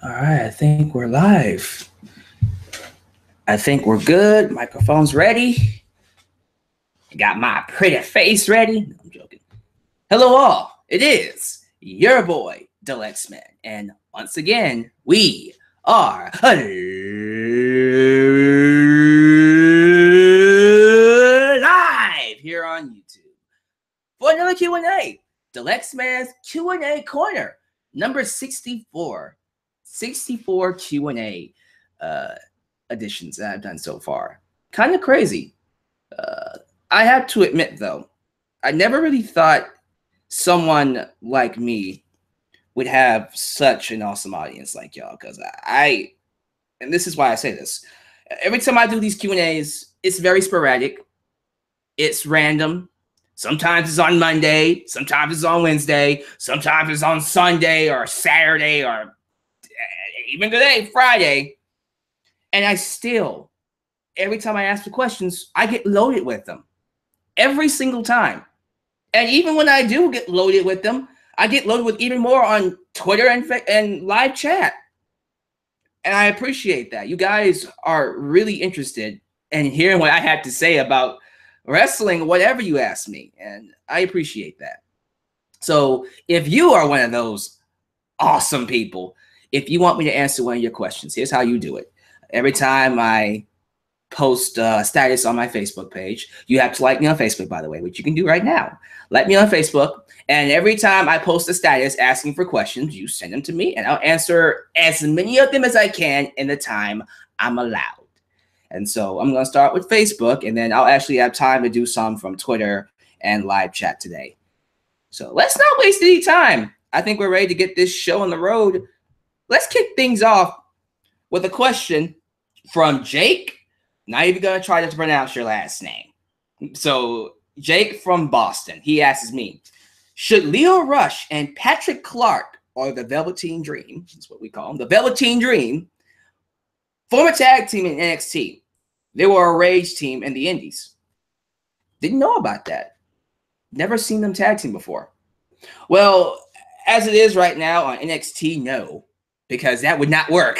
All right, I think we're live. I think we're good. Microphone's ready. Got my pretty face ready. No, I'm joking. Hello, all. It is your boy, Dalyxman. And once again, we are live here on YouTube for another Q&A. Dalyxman's Q&A Corner, number 64. 64 Q&A editions that I've done so far. Kind of crazy. I have to admit, though, I never really thought someone like me would have such an awesome audience like y'all, because and this is why I say this, every time I do these Q&As, it's very sporadic. It's random. Sometimes it's on Monday. Sometimes it's on Wednesday. Sometimes it's on Sunday or Saturday or even today, Friday. And I still, every time I ask for questions, I get loaded with them. Every single time. And even when I do get loaded with them, I get loaded with even more on Twitter and live chat. And I appreciate that. You guys are really interested in hearing what I had to say about wrestling, whatever you ask me. And I appreciate that. So if you are one of those awesome people, if you want me to answer one of your questions, here's how you do it. Every time I post status on my Facebook page, you have to like me on Facebook, by the way, which you can do right now. Like me on Facebook. And every time I post a status asking for questions, you send them to me and I'll answer as many of them as I can in the time I'm allowed. And so I'm going to start with Facebook, and then I'll actually have time to do some from Twitter and live chat today. So let's not waste any time. I think we're ready to get this show on the road. Let's kick things off with a question from Jake. Not even going to try to pronounce your last name. So Jake from Boston, he asks me, should Lio Rush and Patrick Clark, or the Velveteen Dream, that's what we call them, the Velveteen Dream, form a tag team in NXT? They were a rage team in the Indies. Didn't know about that. Never seen them tag team before. Well, as it is right now on NXT, no, because that would not work.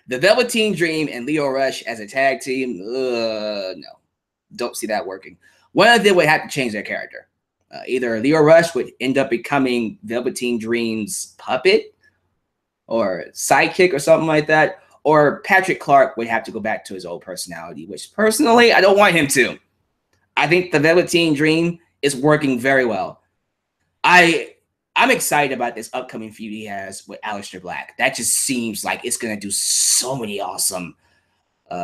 The Velveteen Dream and Lio Rush as a tag team, no. Don't see that working. One of them would have to change their character. Either Lio Rush would end up becoming Velveteen Dream's puppet or sidekick or something like that, or Patrick Clark would have to go back to his old personality, which personally, I don't want him to. I think the Velveteen Dream is working very well. I'm excited about this upcoming feud he has with Aleister Black. That just seems like it's going to do so many awesome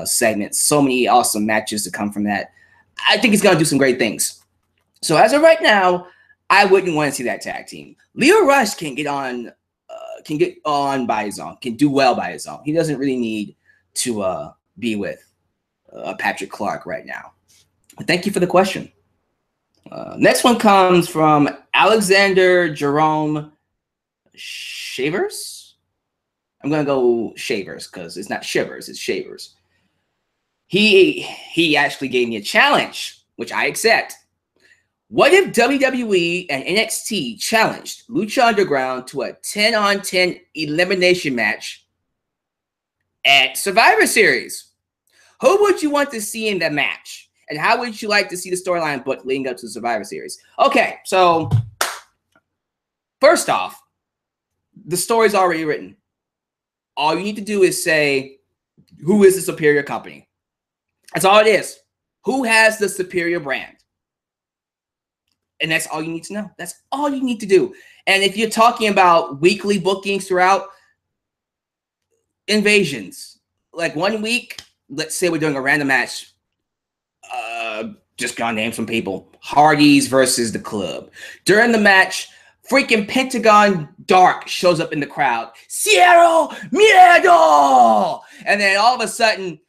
segments, so many awesome matches to come from that. I think it's going to do some great things. So as of right now, I wouldn't want to see that tag team. Lio Rush can get on by his own, can do well by his own. He doesn't really need to be with Patrick Clark right now. But thank you for the question. Next one comes from Alexander Jerome Shavers. I'm going to go Shavers because it's not Shivers, it's Shavers. He actually gave me a challenge, which I accept. What if WWE and NXT challenged Lucha Underground to a 10-on-10 elimination match at Survivor Series? Who would you want to see in that match? And how would you like to see the storyline book leading up to the Survivor Series? Okay, so first off, the story's already written. All you need to do is say, who is the superior company? That's all it is. Who has the superior brand? And that's all you need to know. That's all you need to do. And if you're talking about weekly bookings throughout, invasions, like 1 week, let's say we're doing a random match. Just gonna name some people. Hardys versus the Club. During the match, freaking Pentagon Dark shows up in the crowd. Cierro Miedo! And then all of a sudden,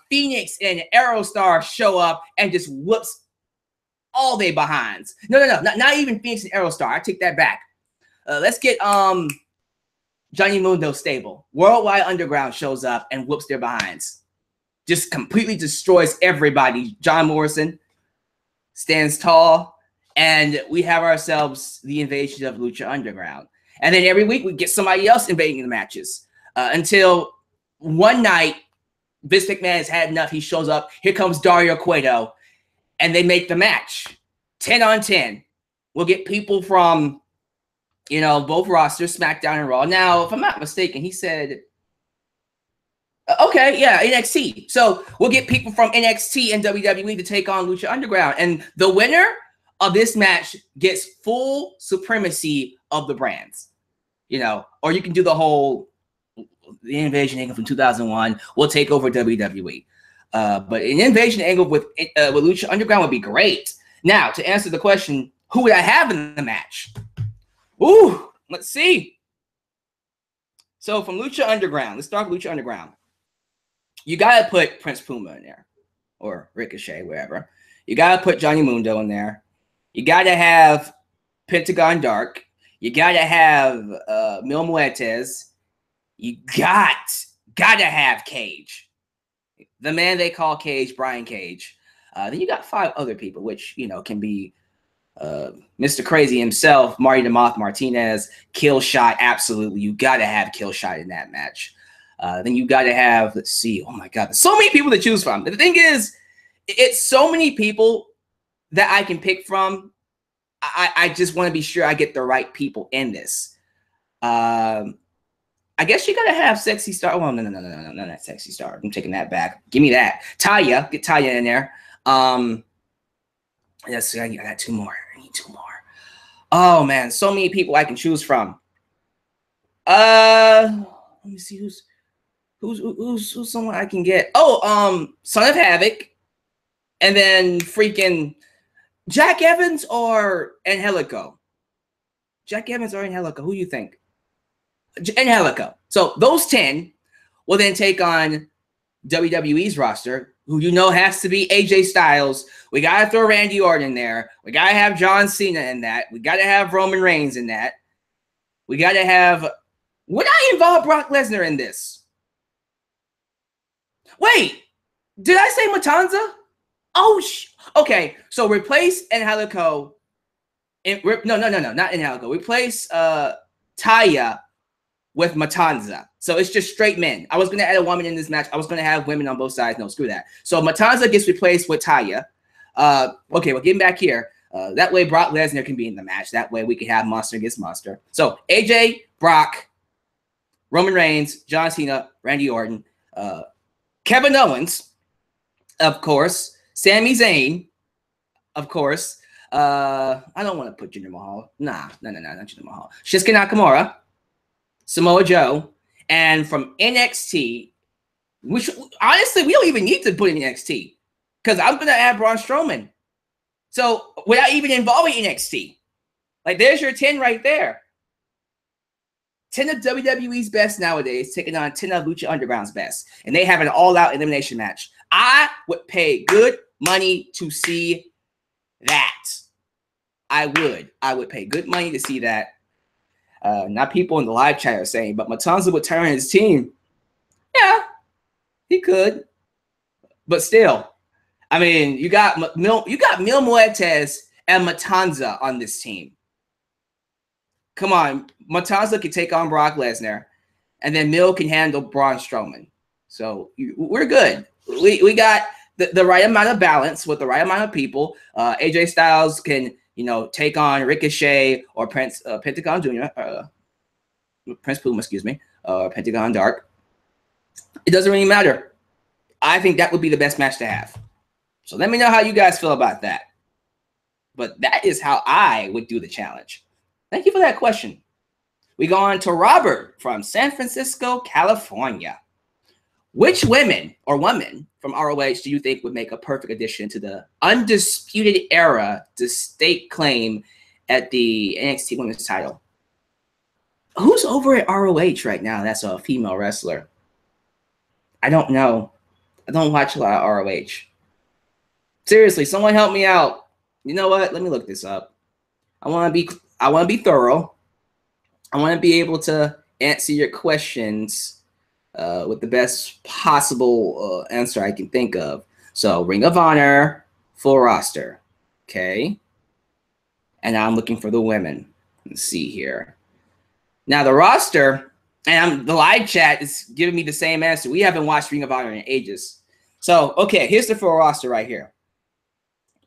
Phoenix and Aerostar show up and just whoops all they behinds. No, not even Phoenix and Aerostar. I take that back. Let's get Johnny Mundo stable. Worldwide Underground shows up and whoops their behinds. Just completely destroys everybody. John Morrison stands tall, and we have ourselves the invasion of Lucha Underground. And then every week we get somebody else invading the matches. until one night, Vince McMahon has had enough. He shows up. Here comes Dario Cueto, and they make the match 10 on 10. We'll get people from, you know, both rosters, SmackDown and Raw. Now, if I'm not mistaken, he said, okay, yeah, NXT. So we'll get people from NXT and WWE to take on Lucha Underground. And the winner of this match gets full supremacy of the brands. You know, or you can do the whole the invasion angle from 2001. We'll take over WWE. But an invasion angle with Lucha Underground would be great. Now, to answer the question, who would I have in the match? Ooh, let's see. So from Lucha Underground, let's start with Lucha Underground. You got to put Prince Puma in there, or Ricochet, wherever. You got to put Johnny Mundo in there. You got to have Pentagon Dark. You got to have Mil Muertes. You got to have Cage. The man they call Cage, Brian Cage. Then you got 5 other people, which, you know, can be Mr. Crazy himself, Marty the Moth Martinez, Killshot. Absolutely. You got to have Killshot in that match. Then you got to have, let's see, oh my God, there's so many people to choose from. The thing is, it's so many people that I can pick from. I just want to be sure I get the right people in this. I guess you got to have Sexy Star. Well, no, not Sexy Star. I'm taking that back. Give me that. Taya, get Taya in there. Yes, I got 2 more. I need 2 more. Oh man, so many people I can choose from. Let me see who's someone I can get. Oh, Son of Havoc, and then freaking Jack Evans or Angelico. Jack Evans or Angelico. Who do you think? Angelico. So those 10 will then take on WWE's roster, who you know has to be AJ Styles. We got to throw Randy Orton in there. We got to have John Cena in that. We got to have Roman Reigns in that. We got to have... Would I involve Brock Lesnar in this? Wait, did I say Matanza? Oh, okay. So replace Angelico. No, not Angelico. Replace Taya with Matanza. So it's just straight men. I was going to add a woman in this match. I was going to have women on both sides. No, screw that. So Matanza gets replaced with Taya. Okay, well, getting back here. That way Brock Lesnar can be in the match. That way we can have Monster against Monster. So AJ, Brock, Roman Reigns, John Cena, Randy Orton, Kevin Owens, of course, Sami Zayn, of course. I don't want to put Jinder Mahal. Nah, not Jinder Mahal. Shinsuke Nakamura, Samoa Joe, and from NXT, which honestly we don't even need to put in NXT because I'm gonna add Braun Strowman. So without even involving NXT, like there's your 10 right there. 10 of WWE's best nowadays taking on 10 of Lucha Underground's best, and they have an all-out elimination match. I would pay good money to see that. I would pay good money to see that. Not people in the live chat are saying, but Matanza would turn his team. Yeah, he could. But still, I mean, you got Mil Muertes and Matanza on this team. Come on, Matanza can take on Brock Lesnar, and then Mil can handle Braun Strowman. So we're good. We got the right amount of balance with the right amount of people. AJ Styles can, you know, take on Ricochet or Pentagon Jr. Prince Puma, excuse me, Pentagon Dark. It doesn't really matter. I think that would be the best match to have. So let me know how you guys feel about that. But that is how I would do the challenge. Thank you for that question. We go on to Robert from San Francisco, California. Which women or woman from ROH do you think would make a perfect addition to the Undisputed Era to stake claim at the NXT Women's title? Who's over at ROH right now that's a female wrestler? I don't know. I don't watch a lot of ROH. Seriously, someone help me out. You know what? Let me look this up. I want to be thorough. I want to be able to answer your questions with the best possible answer I can think of. So Ring of Honor, full roster. Okay. And now I'm looking for the women. Let's see here. Now the roster, And the live chat is giving me the same answer. We haven't watched Ring of Honor in ages. So, okay, here's the full roster right here.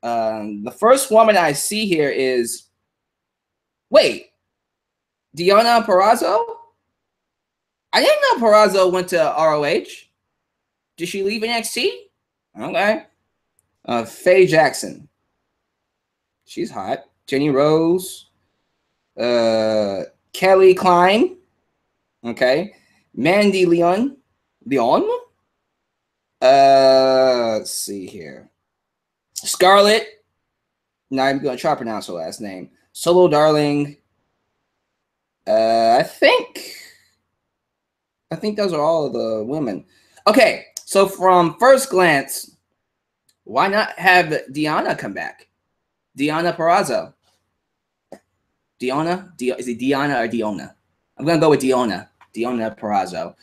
The first woman I see here is, wait, Deonna Purrazzo? I didn't know Purrazzo went to ROH. Did she leave NXT? Okay. Faye Jackson. She's hot. Jenny Rose. Kelly Klein. Okay. Mandy Leon. Let's see here. Scarlett. Not even going to try to pronounce her last name. Solo Darling. I think those are all of the women. Okay, so from first glance, why not have Deonna come back? Deonna Purrazzo. Deonna? Is it Deonna or Deonna? I'm going to go with Deonna. Deonna Purrazzo.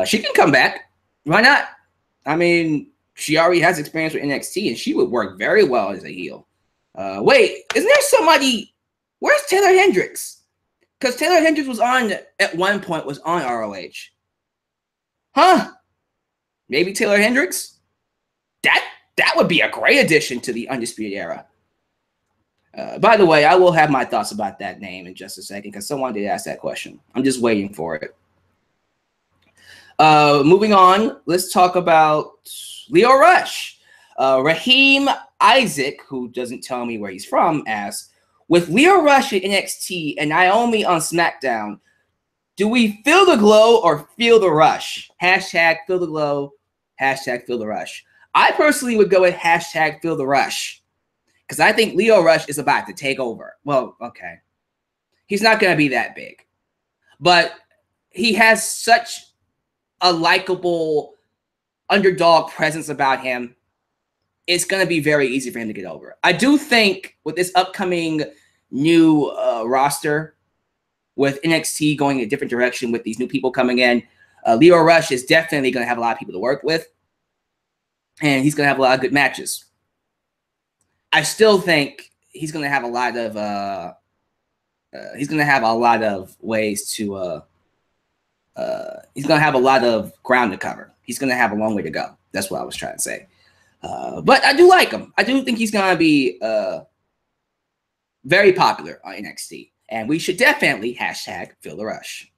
She can come back. Why not? I mean, she already has experience with NXT, and she would work very well as a heel. Wait, isn't there somebody? Where's Taylor Hendricks? Because Taylor Hendricks was on, at one point, was on ROH. Huh? Maybe Taylor Hendricks? That would be a great addition to the Undisputed Era. By the way, I will have my thoughts about that name in just a second because someone did ask that question. I'm just waiting for it. Moving on, let's talk about Lio Rush. Raheem Isaac, who doesn't tell me where he's from, asks, with Lio Rush at NXT and Naomi on SmackDown, do we feel the glow or feel the rush? Hashtag feel the glow, hashtag feel the rush. I personally would go with hashtag feel the rush because I think Lio Rush is about to take over. Well, okay. He's not going to be that big, but he has such a likable underdog presence about him. It's going to be very easy for him to get over. I do think with this upcoming new roster, with NXT going a different direction with these new people coming in, Lio Rush is definitely going to have a lot of people to work with, and he's going to have a lot of good matches. I still think he's going to have a lot of ways to he's going to have a lot of ground to cover. He's going to have a long way to go. That's what I was trying to say. But I do like him. I do think he's going to be very popular on NXT. And we should definitely hashtag feel the rush.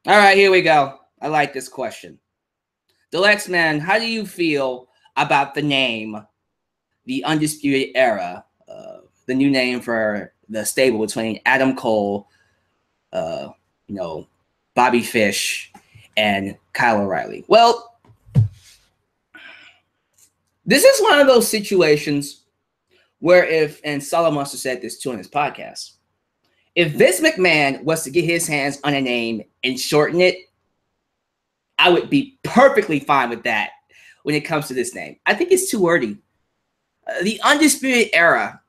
All right, here we go. I like this question. Dalyxman, how do you feel about the name, the Undisputed Era, the new name for the stable between Adam Cole, Bobby Fish, and Kyle O'Reilly? Well, this is one of those situations where if, and Solomon must have said this too on his podcast, if Vince McMahon was to get his hands on a name and shorten it, I would be perfectly fine with that when it comes to this name. I think it's too wordy. The Undisputed Era,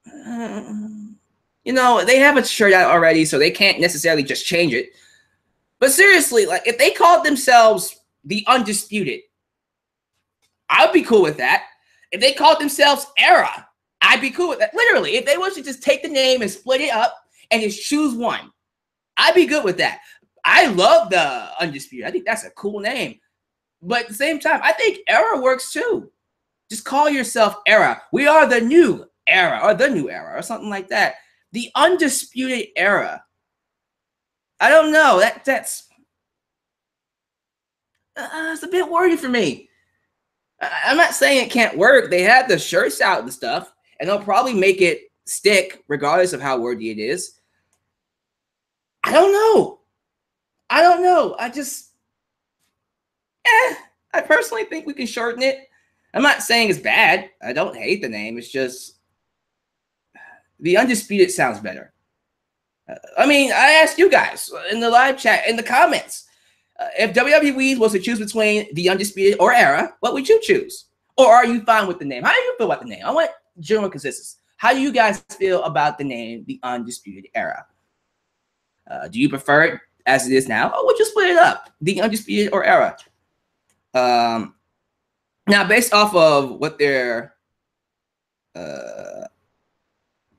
they have a shirt out already, so they can't necessarily just change it. But seriously, like if they called themselves the Undisputed, I would be cool with that. If they called themselves Era, I'd be cool with that. Literally, if they was to just take the name and split it up and just choose one, I'd be good with that. I love the Undisputed. I think that's a cool name. But at the same time, I think Era works too. Just call yourself Era. We are the new era, or the new era, or something like that. The Undisputed Era. I don't know. That's it's a bit wordy for me. I'm not saying it can't work. They have the shirts out and stuff, and they'll probably make it stick regardless of how wordy it is. I don't know. I just, I personally think we can shorten it. I'm not saying it's bad. I don't hate the name. It's just the Undisputed sounds better. I asked you guys in the live chat, in the comments, if WWE was to choose between the Undisputed or Era, what would you choose? Or are you fine with the name? How do you feel about the name? I want general consensus. How do you guys feel about the name, the Undisputed Era? Do you prefer it as it is now, or would you split it up, the Undisputed or Era? Now, based off of what they're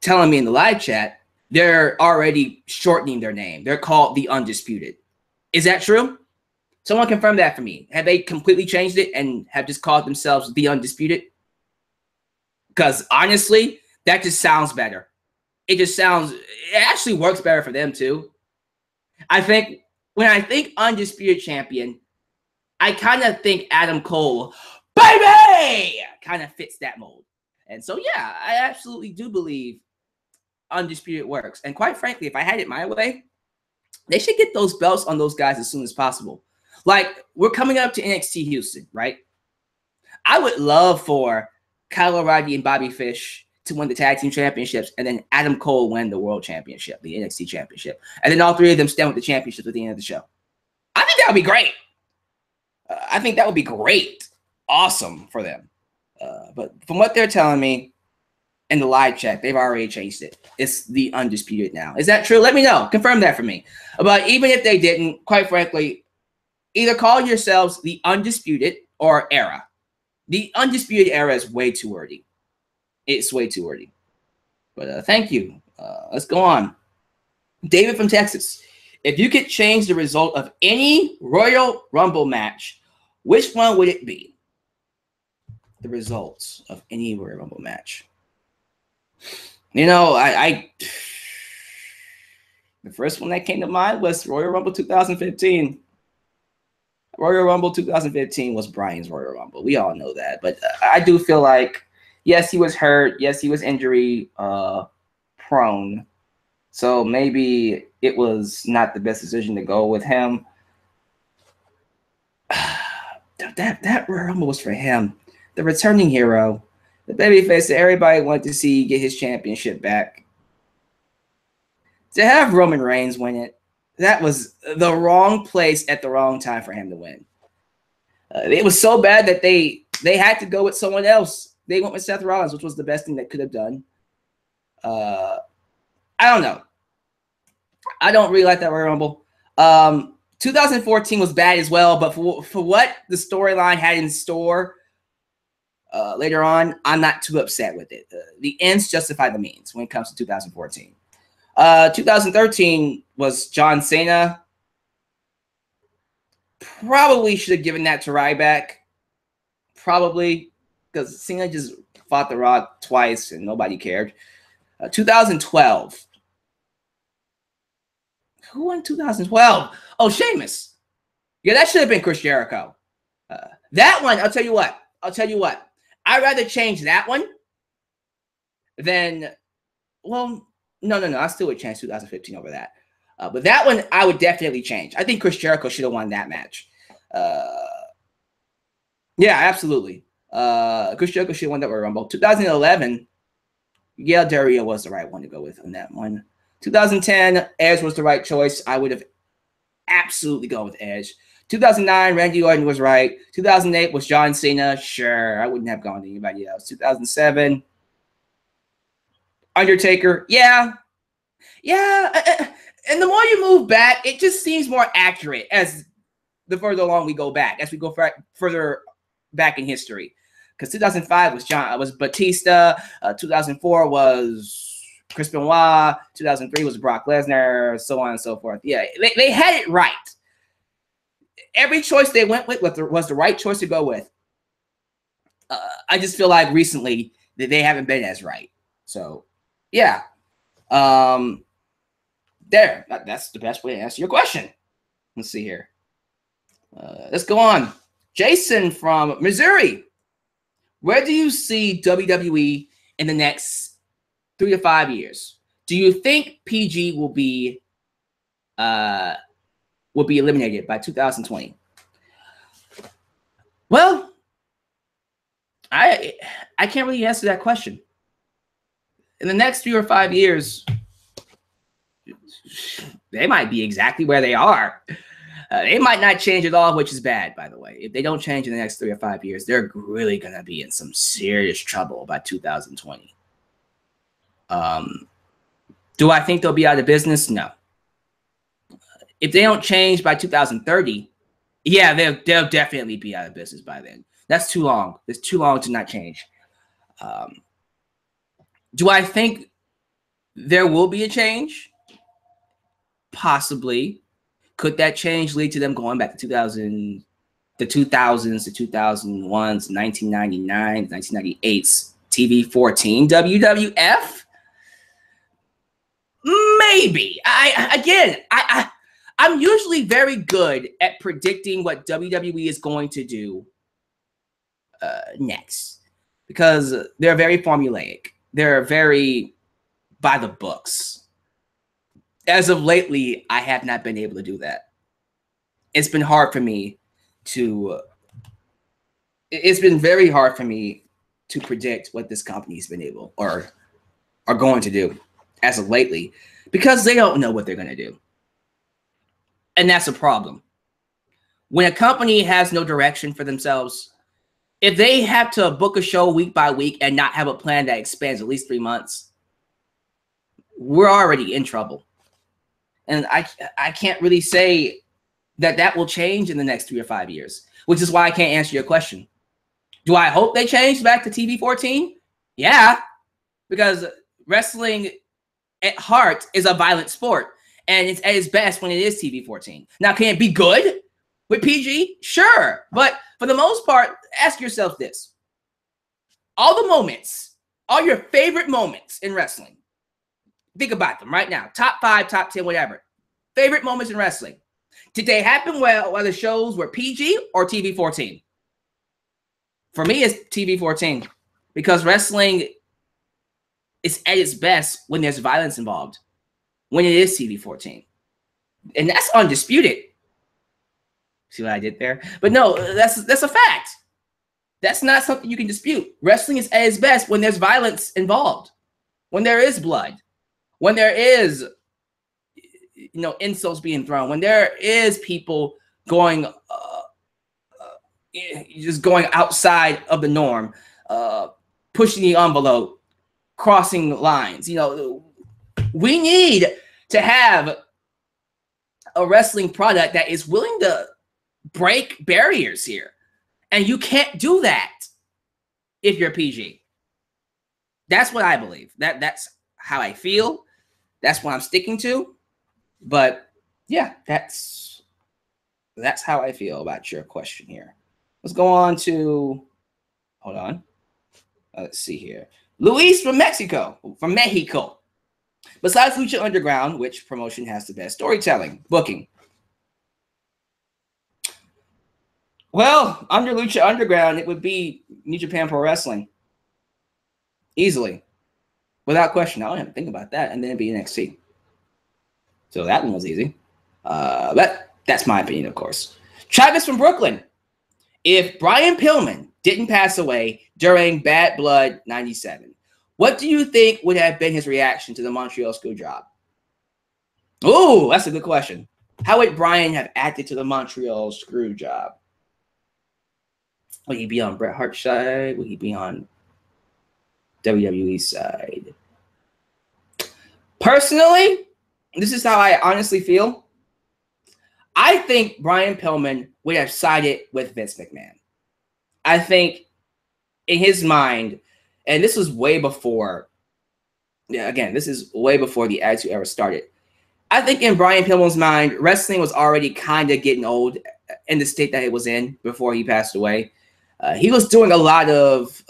telling me in the live chat, they're already shortening their name. They're called the Undisputed. Is that true? Someone confirm that for me. Have they completely changed it and have just called themselves the Undisputed? Because honestly, that just sounds better. It actually works better for them too. I think when I think Undisputed Champion, I kind of think Adam Cole, baby, kind of fits that mold. And so, yeah, I absolutely do believe Undisputed works. And quite frankly, if I had it my way, they should get those belts on those guys as soon as possible. Like, we're coming up to NXT Houston, right? I would love for Kyle O'Reilly and Bobby Fish to win the tag team championships, and then Adam Cole win the world championship, the NXT championship. And then all three of them stand with the championships at the end of the show. I think that would be great. I think that would be great. Awesome for them. But from what they're telling me in the live chat, they've already changed it. It's the Undisputed now. Is that true? Let me know. Confirm that for me. But even if they didn't, quite frankly, either call yourselves the Undisputed or Era. The Undisputed Era is way too early. It's way too early. But thank you. Let's go on. David from Texas. If you could change the result of any Royal Rumble match, which one would it be? The results of any Royal Rumble match. You know, the first one that came to mind was Royal Rumble 2015. Royal Rumble 2015 was Bryan's Royal Rumble. We all know that. But I do feel like, yes, he was hurt. Yes, he was injury prone. So maybe it was not the best decision to go with him. That Royal Rumble was for him. The returning hero. The babyface that everybody wanted to see get his championship back. To have Roman Reigns win it, that was the wrong place at the wrong time for him to win. It was so bad that they had to go with someone else. They went with Seth Rollins, which was the best thing they could have done. I don't know. I don't really like that Royal Rumble. 2014 was bad as well, but for what the storyline had in store later on, I'm not too upset with it. The ends justify the means when it comes to 2014. 2013 was John Cena. Probably should have given that to Ryback. Probably, because Cena just fought The Rock twice and nobody cared. 2012. Who won 2012? Oh, Sheamus. Yeah, that should have been Chris Jericho. That one, I'll tell you what. I'd rather change that one than, well, no. I still would change 2015 over that. But that one, I would definitely change. I think Chris Jericho should have won that match. Yeah, absolutely. Chris Jericho should have won that Royal Rumble. 2011, yeah, Dario was the right one to go with on that one. 2010, Edge was the right choice. I would have absolutely gone with Edge. 2009, Randy Orton was right. 2008 was John Cena. Sure, I wouldn't have gone to anybody else. 2007, Undertaker. Yeah. And the more you move back, it just seems more accurate as the further along we go back, as we go further back in history. Because 2005 was Batista. 2004 was Chris Benoit. 2003 was Brock Lesnar, so on and so forth. Yeah, they had it right. Every choice they went with was the right choice to go with. I just feel like recently that they haven't been as right. So, yeah. That's the best way to answer your question. Let's see here. Let's go on. Jason from Missouri. Where do you see WWE in the next 3 to 5 years? Do you think PG will be eliminated by 2020? Well, I can't really answer that question. In the next 3 or 5 years, they might be exactly where they are. They might not change at all, which is bad, by the way. If they don't change in the next 3 or 5 years, they're really going to be in some serious trouble by 2020. Do I think they'll be out of business? No. If they don't change by 2030, yeah, they'll definitely be out of business by then. That's too long. It's too long to not change. Do I think there will be a change? Possibly. Could that change lead to them going back to 2000, the 2000s, the 2001s, 1999s, 1998s, TV 14 WWF? Maybe. I'm usually very good at predicting what WWE is going to do next, because they're very formulaic. They're very by the books. As of lately, I have not been able to do that. It's been hard for me to. It's been very hard for me to predict what this company's been able or are going to do as of lately, because they don't know what they're going to do. And that's a problem. When a company has no direction for themselves, if they have to book a show week by week and not have a plan that expands at least 3 months, we're already in trouble. And I can't really say that will change in the next 3 or 5 years, which is why I can't answer your question. Do I hope they change back to TV 14? Yeah, because wrestling at heart is a violent sport, and it's at its best when it is TV 14. Now, can it be good with PG? Sure, but for the most part, ask yourself this. All the moments, all your favorite moments in wrestling, think about them right now. Top 5, top 10, whatever. Favorite moments in wrestling. Did they happen while the shows were PG or TV 14? For me, it's TV 14, because wrestling is at its best when there's violence involved, when it is TV 14. And that's undisputed. See what I did there? But no, that's a fact. That's not something you can dispute. Wrestling is at its best when there's violence involved, when there is blood, when there is, insults being thrown, when there is people going, just going outside of the norm, pushing the envelope, crossing lines. We need to have a wrestling product that is willing to break barriers here. And you can't do that if you're PG. That's what I believe. That's how I feel. That's what I'm sticking to. But yeah, that's how I feel about your question here. Let's go on to, hold on. Let's see here. Luis from Mexico. Besides Lucha Underground, which promotion has the best storytelling, booking? Well, under Lucha Underground, it would be New Japan Pro Wrestling. Easily. Without question. I don't have to think about that. And then it'd be NXT. So that one was easy. But that's my opinion, of course. Travis from Brooklyn. If Brian Pillman didn't pass away during Bad Blood 97, what do you think would have been his reaction to the Montreal Screwjob? Oh, that's a good question. How would Brian have acted to the Montreal Screwjob? Would he be on Bret Hart's side? Would he be on WWE's side? Personally, this is how I honestly feel. I think Brian Pillman would have sided with Vince McMahon. I think in his mind, and this was way before, this is way before the Attitude Era started. I think in Brian Pillman's mind, wrestling was already kind of getting old in the state that it was in before he passed away. He was doing a lot of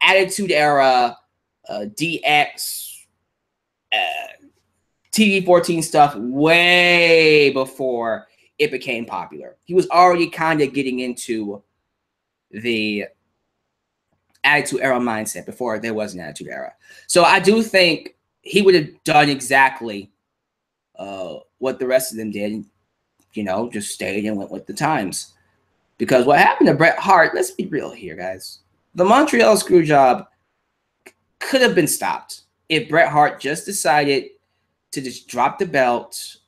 Attitude Era, DX, TV 14 stuff way before it became popular. He was already kind of getting into the Attitude Era mindset before there was an Attitude Era. So I do think he would have done exactly what the rest of them did, just stayed and went with the times. Because what happened to Bret Hart, let's be real here, guys. The Montreal Screwjob could have been stopped if Bret Hart just decided to just drop the belt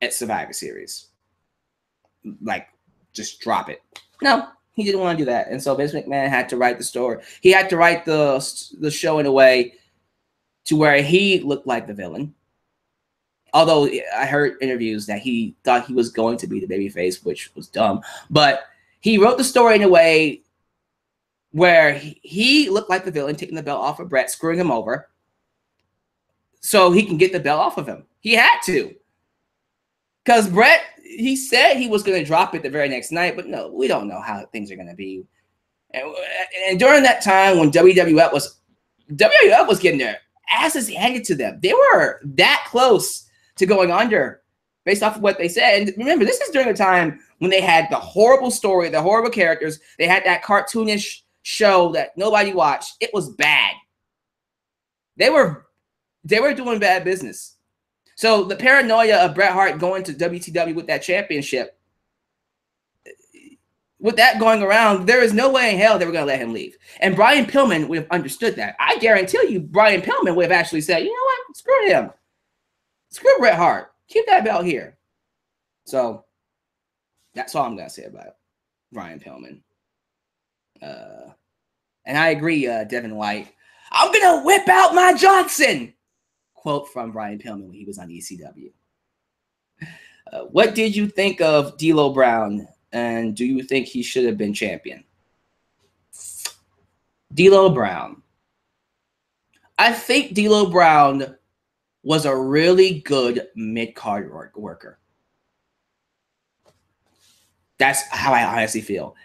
at Survivor Series. Like, just drop it. No, he didn't want to do that. And so Vince McMahon had to write the story. He had to write the show in a way to where he looked like the villain. Although I heard interviews that he thought he was going to be the babyface, which was dumb. But he wrote the story in a way where he looked like the villain, taking the belt off of Bret, screwing him over, so he can get the belt off of him. He had to. Because Bret he said he was going to drop it the very next night, but no, we don't know how things are going to be. And during that time when WWF was getting their asses handed to them, they were that close to going under based off of what they said. And remember, this is during a time when they had the horrible story, the horrible characters. They had that cartoonish show that nobody watched. It was bad. They were doing bad business. So the paranoia of Bret Hart going to WCW with that championship, with that going around, there is no way in hell they were going to let him leave. And Brian Pillman would have understood that. I guarantee you, Brian Pillman would have actually said, you know what? Screw him. Screw Bret Hart. Keep that belt here. So that's all I'm going to say about Brian Pillman. And I agree, Devin White. I'm going to whip out my Johnson. Quote from Brian Pillman when he was on ECW. What did you think of D'Lo Brown? And do you think he should have been champion? D'Lo Brown. I think D'Lo Brown was a really good mid-card worker. That's how I honestly feel.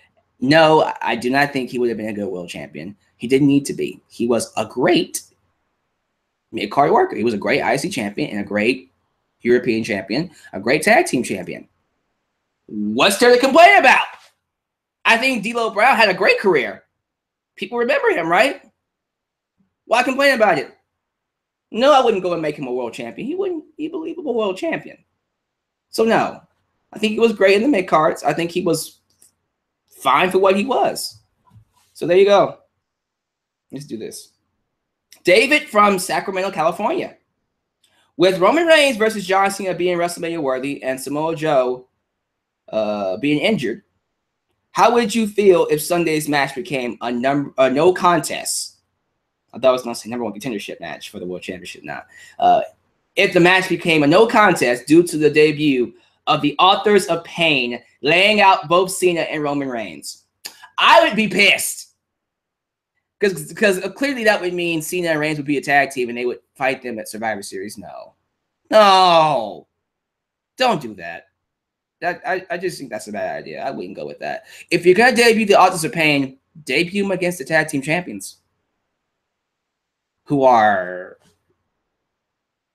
No, I do not think he would have been a good world champion. He didn't need to be. He was a great mid-card worker. He was a great IC champion and a great European champion, a great tag team champion. What's there to complain about? I think D'Lo Brown had a great career. People remember him, right? Why complain about it? No, I wouldn't go and make him a world champion. He wouldn't be a believable world champion. So no, I think he was great in the mid-cards. I think he was fine for what he was. So there you go. Let's do this. David from Sacramento, California. With Roman Reigns versus John Cena being WrestleMania worthy and Samoa Joe being injured, how would you feel if Sunday's match became a no contest? I thought I was going to say #1 contendership match for the World Championship now. If the match became a no contest due to the debut of the Authors of Pain laying out both Cena and Roman Reigns, I would be pissed. Because clearly that would mean Cena and Reigns would be a tag team and they would fight them at Survivor Series. No. Don't do that. I just think that's a bad idea. I wouldn't go with that. If you're going to debut the Authors of Pain, debut them against the tag team champions. Who are...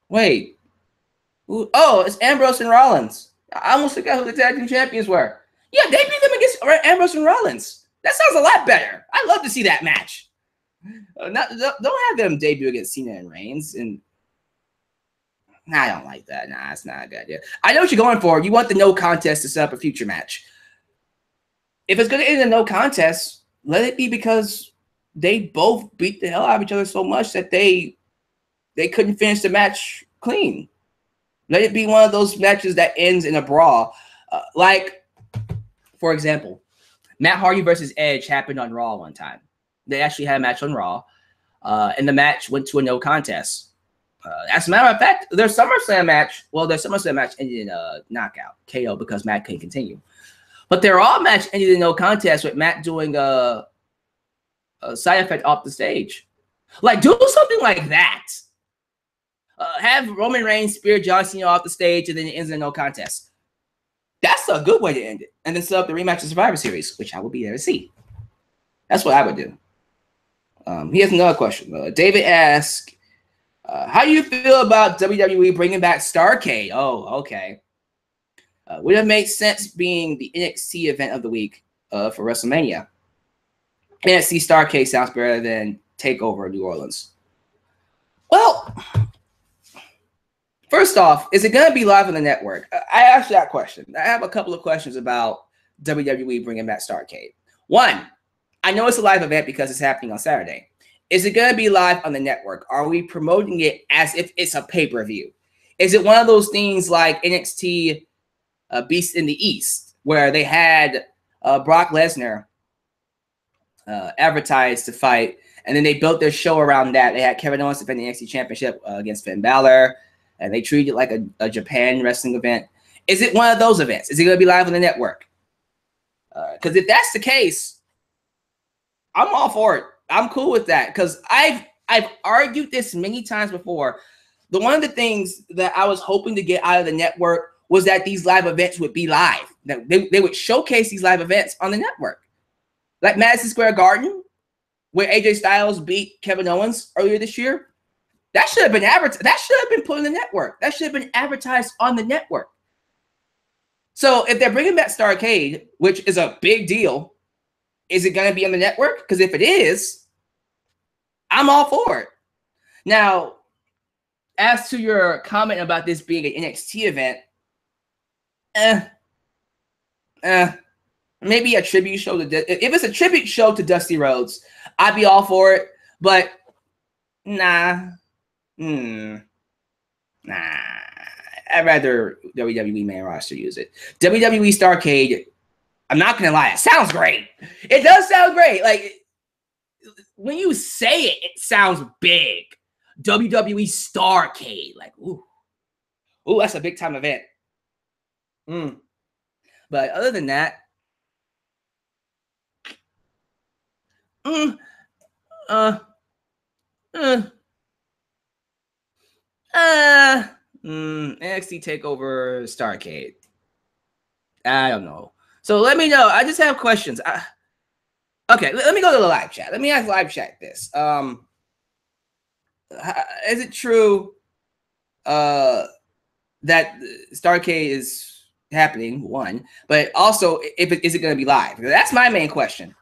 Wait. Oh, it's Ambrose and Rollins. I almost forgot who the tag team champions were. Yeah, debut them against Ambrose and Rollins. That sounds a lot better. I'd love to see that match. Don't have them debut against Cena and Reigns. And I don't like that. Nah, it's not a good idea. I know what you're going for. You want the no contest to set up a future match. If it's going to end in a no contest, let it be because they both beat the hell out of each other so much that they couldn't finish the match clean. Let it be one of those matches that ends in a brawl. Like, for example, Matt Hardy versus Edge happened on Raw one time. They actually had a match on Raw, and the match went to a no contest. As a matter of fact, their SummerSlam match, ended in a knockout, KO, because Matt couldn't continue. But their Raw match ended in no contest with Matt doing a side effect off the stage. Like, do something like that. Have Roman Reigns spear John Cena off the stage, and then it ends in no contest. That's a good way to end it. And then set up the rematch of Survivor Series, which I will be there to see. That's what I would do. He has another question. David asks, how do you feel about WWE bringing back Starrcade? Oh, okay. Would have made sense being the NXT event of the week for WrestleMania. NXT Starrcade sounds better than TakeOver New Orleans. Well, first off, is it going to be live on the network? I asked that question. I have a couple of questions about WWE bringing back Starrcade. One, I know it's a live event because it's happening on Saturday. Is it going to be live on the network? Are we promoting it as if it's a pay-per-view? Is it one of those things like NXT Beast in the East, where they had Brock Lesnar advertised to fight, and then they built their show around that? They had Kevin Owens defending the NXT Championship against Finn Balor, and they treated it like a Japan wrestling event. Is it one of those events? Is it going to be live on the network? Because if that's the case, I'm all for it. I'm cool with that because I've argued this many times before. One of the things that I was hoping to get out of the network was that these live events would be live. That they would showcase these live events on the network. Like Madison Square Garden, where AJ Styles beat Kevin Owens earlier this year. That should have been advertised. That should have been put on the network. That should have been advertised on the network. So if they're bringing back Starrcade, which is a big deal, is it going to be on the network? Because if it is, I'm all for it. Now, as to your comment about this being an NXT event, maybe a tribute show to if it's a tribute show to Dusty Rhodes, I'd be all for it. But nah. I'd rather WWE main roster use it. WWE Starrcade, I'm not gonna lie, it sounds great. It does sound great. Like when you say it, it sounds big. WWE Starrcade, like ooh, that's a big time event. But other than that, NXT TakeOver Starrcade. I don't know. So let me know. I just have questions. Okay, let me go to the live chat. Let me ask live chat this. Is it true that Starrcade is happening? One, but also, is it going to be live? That's my main question.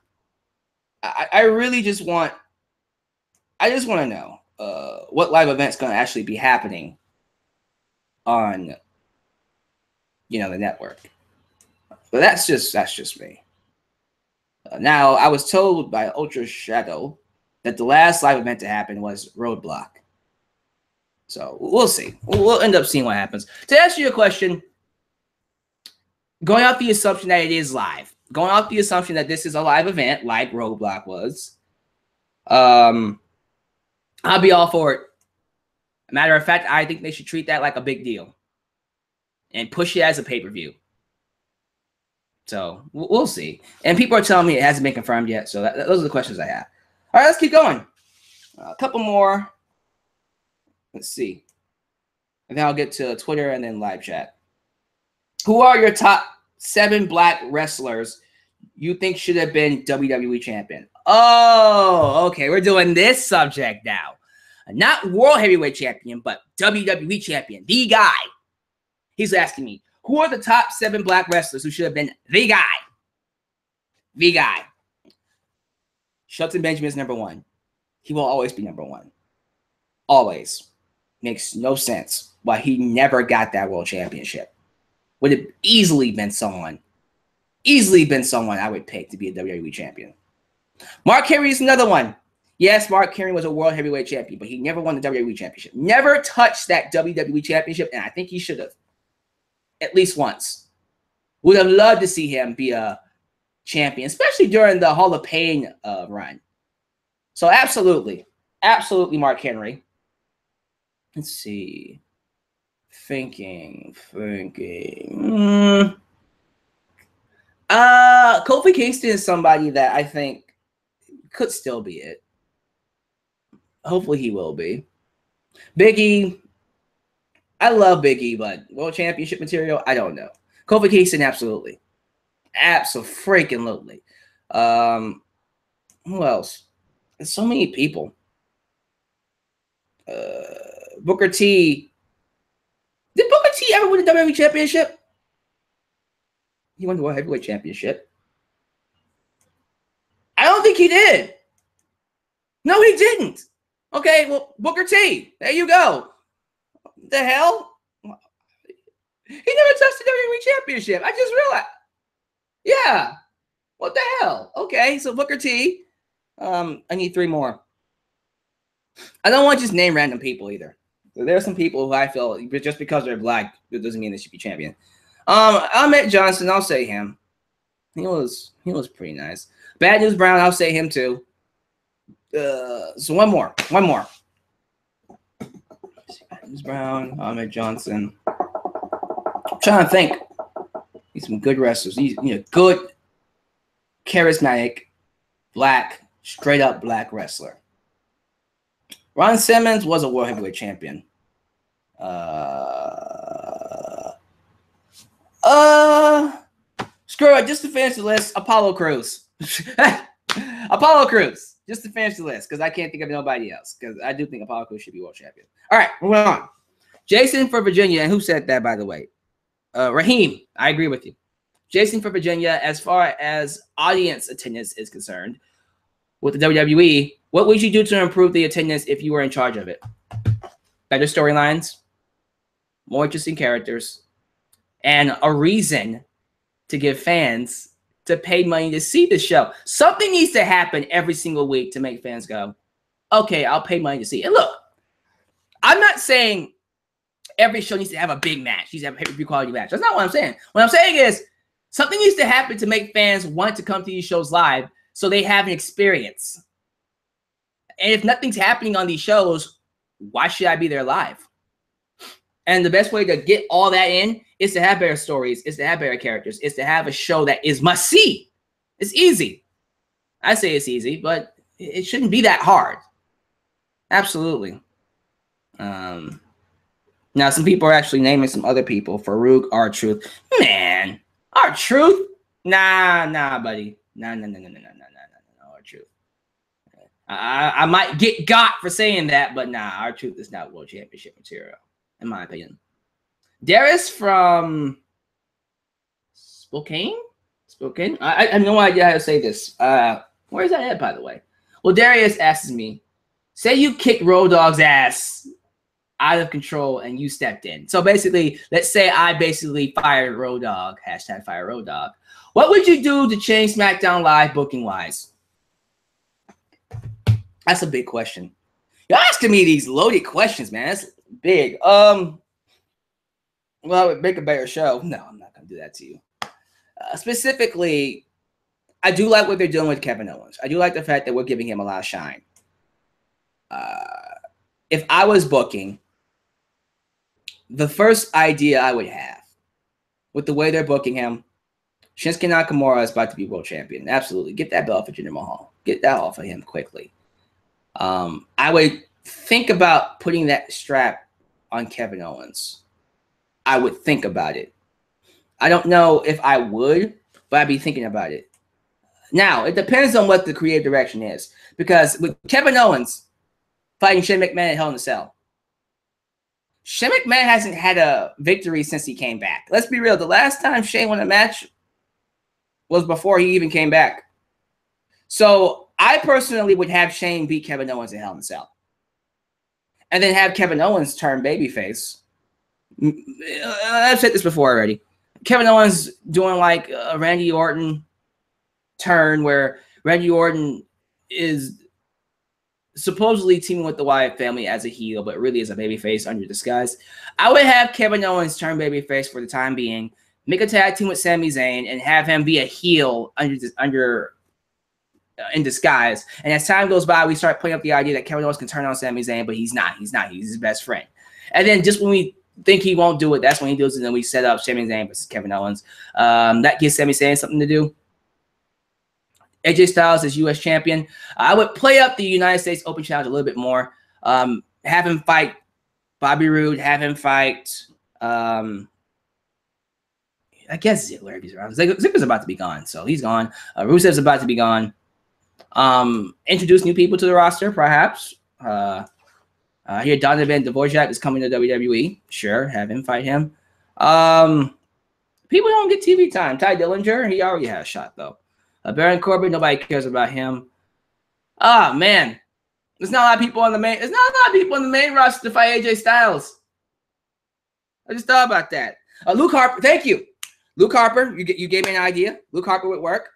I really just want. I just want to know what live event's going to actually be happening on, the network. But that's just me. Now, I was told by Ultra Shadow that the last live event to happen was Roadblock. So we'll see. We'll end up seeing what happens. To answer your question, going off the assumption that it is live, going off the assumption that this is a live event like Roadblock was, I'll be all for it. Matter of fact, I think they should treat that like a big deal and push it as a pay-per-view. So we'll see. And people are telling me it hasn't been confirmed yet. So those are the questions I have. All right, let's keep going. A couple more. Let's see. And then I'll get to Twitter and then live chat. Who are your top 7 black wrestlers you think should have been WWE champion? Oh, okay. We're doing this subject now. Not World Heavyweight Champion, but WWE Champion. The guy. He's asking me, who are the top 7 black wrestlers who should have been the guy? The guy. Shelton Benjamin is number 1. He will always be number 1. Always. Makes no sense why he never got that world championship. Would have easily been someone I would pick to be a WWE champion. Mark Henry is another one. Yes, Mark Henry was a world heavyweight champion, but he never won the WWE championship. Never touched that WWE championship, and I think he should have. At least once. Would have loved to see him be a champion, especially during the Hall of Pain run. So absolutely. Absolutely Mark Henry. Let's see. Thinking. Kofi Kingston is somebody that I think could still be it. Hopefully he will be. Big E. I love Big E, but world championship material, I don't know. Kofi Kingston, absolutely. Abso-freaking-lutely. Who else? There's so many people. Booker T. Did Booker T ever win the WWE championship? He won the World Heavyweight Championship. I don't think he did. No, he didn't. Okay, well, Booker T. There you go. The hell? He never touched the WWE Championship. I just realized. Yeah. What the hell? Okay, so Booker T. I need 3 more. I don't want to just name random people either. There are some people who I feel just because they're black, it doesn't mean they should be champion. Ahmed Johnson, I'll say him. He was pretty nice. Bad News Brown, I'll say him too. So one more. Bad News Brown, Ahmed Johnson. I'm trying to think. He's some good wrestlers. He's good, charismatic, black, straight up black wrestler. Ron Simmons was a world heavyweight champion. Screw it. Just to finish the list, Apollo Crews. Apollo Crews. Just to finish the list, because I can't think of nobody else. Because I do think Apollo Crews should be world champion. All right, moving on. Jason for Virginia. And who said that, by the way? Raheem. I agree with you. Jason for Virginia, as far as audience attendance is concerned, with the WWE, what would you do to improve the attendance if you were in charge of it? Better storylines, more interesting characters, and a reason to give fans to pay money to see the show. Something needs to happen every single week to make fans go, okay, I'll pay money to see it. And look, I'm not saying every show needs to have a big match. Needs to have a pay-per-view quality match. That's not what I'm saying. What I'm saying is something needs to happen to make fans want to come to these shows live so they have an experience. And if nothing's happening on these shows, why should I be there live? And the best way to get all that in is to have better stories, is to have better characters, is to have a show that is must-see. It's easy. I say it's easy, but it shouldn't be that hard. Absolutely. Now, some people are actually naming some other people. Farouk, R-Truth. Man, R-Truth? Nah, buddy. No, R-Truth. I might get got for saying that, but nah, R-Truth is not world championship material, in my opinion. Darius from Spokane? I have no idea how to say this. Where is that at, by the way? Well, Darius asks me, say you kicked Road Dogg's ass out of control and you stepped in. So basically, let's say I basically fired Road Dogg, hashtag fire Road Dogg. What would you do to change SmackDown Live booking-wise? That's a big question. You're asking me these loaded questions, man. That's big. Well, it would make a better show. No, I'm not going to do that to you. Specifically, I do like what they're doing with Kevin Owens. I do like the fact that we're giving him a lot of shine. If I was booking, the first idea I would have with the way they're booking him, Shinsuke Nakamura is about to be world champion. Absolutely. Get that belt for Jinder Mahal. Get that off of him quickly. I would think about putting that strap on Kevin Owens. I would think about it. I don't know if I would, but I'd be thinking about it. Now, it depends on what the creative direction is. Because with Kevin Owens fighting Shane McMahon at Hell in a Cell, Shane McMahon hasn't had a victory since he came back. Let's be real. The last time Shane won a match was before he even came back. So I personally would have Shane beat Kevin Owens at Hell in a Cell. And then have Kevin Owens turn babyface. I've said this before already. Kevin Owens doing like a Randy Orton turn where Randy Orton is supposedly teaming with the Wyatt family as a heel, but really is a babyface under disguise. I would have Kevin Owens turn babyface for the time being, make a tag team with Sami Zayn, and have him be a heel in disguise. And as time goes by, we start playing up the idea that Kevin Owens can turn on Sami Zayn, but he's not. He's his best friend. And then just when we think he won't do it, that's when he does it, and then we set up Sami Zayn versus Kevin Owens. That gives Sami Zayn something to do. AJ Styles is U.S. champion. I would play up the United States Open Challenge a little bit more. Have him fight Bobby Roode. Have him fight, I guess Ziggler if he's around. Ziggler's about to be gone, so he's gone. Rusev's about to be gone. Introduce new people to the roster, perhaps. Here, Donovan Dvorak is coming to WWE. Sure, have him fight him. People don't get TV time. Ty Dillinger, he already has a shot, though. Baron Corbin, nobody cares about him. Ah, man. There's not a lot of people on the main roster to fight AJ Styles. I just thought about that. Luke Harper, thank you. Luke Harper, you gave me an idea. Luke Harper would work.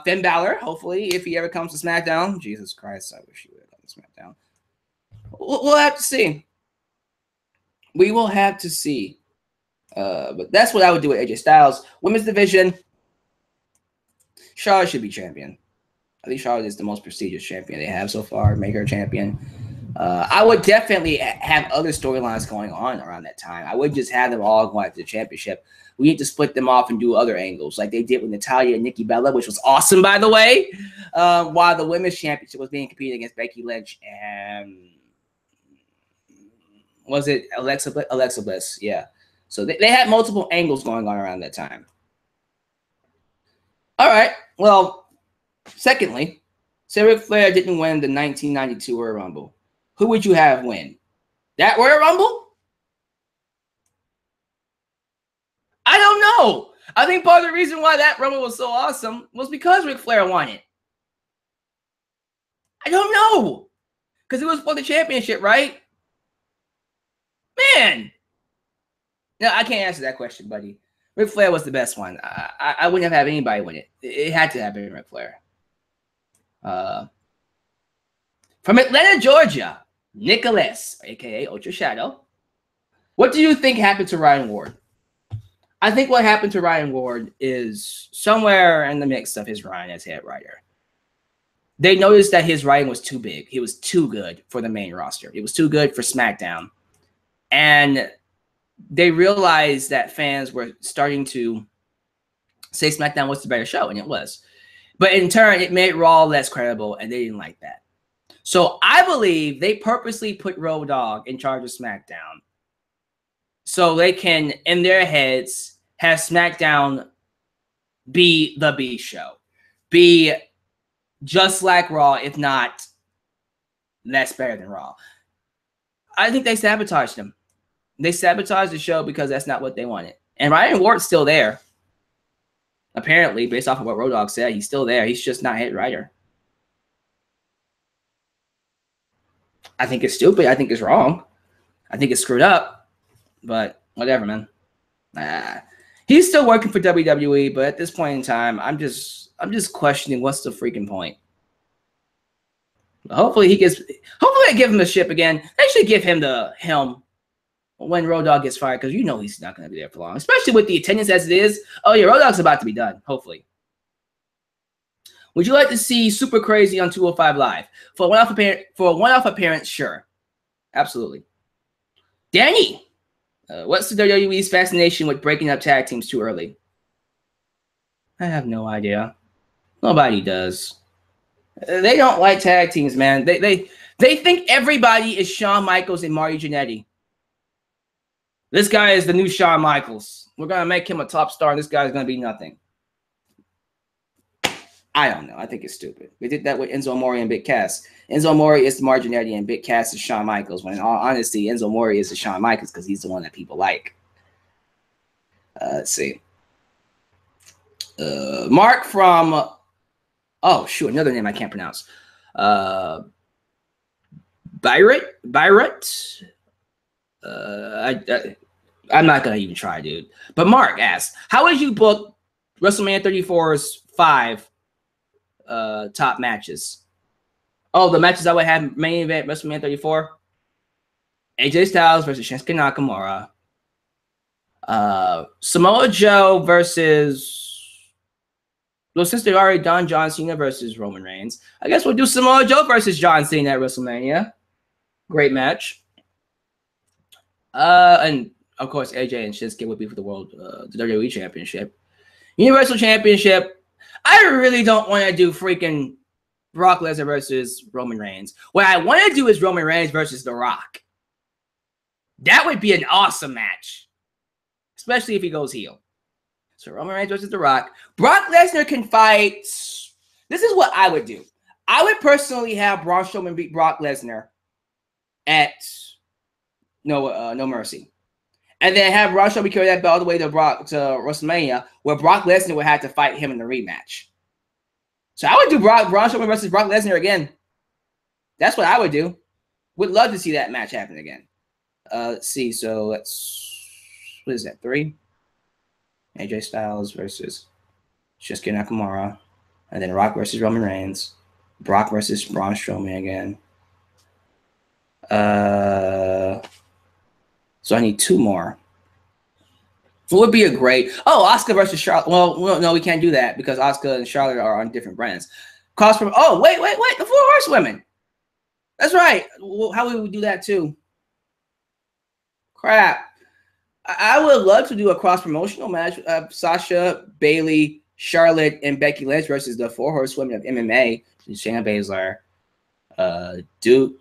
Finn Balor, hopefully, if he ever comes to SmackDown. Jesus Christ, I wish he would have come to SmackDown. We'll have to see. We will have to see. But that's what I would do with AJ Styles. Women's division, Charlotte should be champion. I think Charlotte is the most prestigious champion they have so far. Make her champion. I would definitely have other storylines going on around that time. I would just have them all going after the championship. We need to split them off and do other angles like they did with Natalya and Nikki Bella, which was awesome, by the way, while the women's championship was being competed against Becky Lynch and was it Alexa Bliss? Yeah. So they had multiple angles going on around that time. All right. Well, secondly, say Ric Flair didn't win the 1992 Royal Rumble. Who would you have win? That Royal Rumble? I don't know. I think part of the reason why that Rumble was so awesome was because Ric Flair won it. I don't know. Because it was for the championship, right? Man. No, I can't answer that question, buddy. Ric Flair was the best one. I wouldn't have had anybody win it. It had to have been Ric Flair. From Atlanta, Georgia, Nicholas, a.k.a. Ultra Shadow. What do you think happened to Ryan Ward? I think what happened to Ryan Ward is somewhere in the mix of his run as head writer. They noticed that his writing was too big. He was too good for the main roster. It was too good for SmackDown. And they realized that fans were starting to say SmackDown was the better show, and it was. But in turn, it made Raw less credible, and they didn't like that. So I believe they purposely put Road Dogg in charge of SmackDown so they can, in their heads, have SmackDown be the B show. Be just like Raw, if not less better than Raw. I think they sabotaged him. They sabotaged the show because that's not what they wanted. And Ryan Ward's still there. Apparently, based off of what Road Dogg said, he's still there. He's just not head writer. I think it's stupid. I think it's wrong. I think it's screwed up. But whatever, man. He's still working for WWE, but at this point in time, I'm just questioning what's the freaking point. Hopefully I give him the ship again. They should give him the helm when Road Dogg gets fired, because you know he's not going to be there for long, especially with the attendance as it is. Oh yeah, Road Dogg's about to be done, hopefully. Would you like to see Super Crazy on 205 Live? For a one-off appearance, sure. Absolutely. Danny, what's the WWE's fascination with breaking up tag teams too early? I have no idea. Nobody does. They don't like tag teams, man. They think everybody is Shawn Michaels and Marty Jannetty. This guy is the new Shawn Michaels. We're going to make him a top star, and this guy's going to be nothing. I don't know. I think it's stupid. We did that with Enzo Amore and Big Cass. Enzo Amore is the Marty Jannetty, and Big Cass is Shawn Michaels, when in all honesty, Enzo Amore is the Shawn Michaels because he's the one that people like. Let's see. Mark from... Oh, shoot. Another name I can't pronounce. Byron? I'm not going to even try, dude. But Mark asks, how would you book WrestleMania 34's 5 top matches? Oh, the matches I would have main event WrestleMania 34? AJ Styles versus Shinsuke Nakamura. Samoa Joe versus... Well, since they already done John Cena versus Roman Reigns, I guess we'll do Samoa Joe versus John Cena at WrestleMania. Great match. And of course, AJ and Shinsuke would be for the the WWE Championship. Universal Championship, I really don't want to do freaking Brock Lesnar versus Roman Reigns. What I want to do is Roman Reigns versus The Rock. That would be an awesome match, especially if he goes heel. So Roman Reigns versus The Rock. Brock Lesnar can fight. This is what I would do. I would personally have Braun Strowman beat Brock Lesnar at No Mercy. And then have Braun Strowman carry that belt all the way to WrestleMania, where Brock Lesnar would have to fight him in the rematch. So I would do Braun Strowman versus Brock Lesnar again. That's what I would do. Would love to see that match happen again. Let's see. So what is that? 3? AJ Styles versus Shinsuke Nakamura. And then Rock versus Roman Reigns. Brock versus Braun Strowman again. So I need 2 more. It would be a great... Oh, Asuka versus Charlotte. Well, no, we can't do that because Asuka and Charlotte are on different brands. Oh, wait. The 4 Horsewomen. That's right. Well, how would we do that too? Crap. I would love to do a cross-promotional match of Sasha, Bayley, Charlotte, and Becky Lynch versus the 4 Horsewomen of MMA. Shayna Baszler, Duke,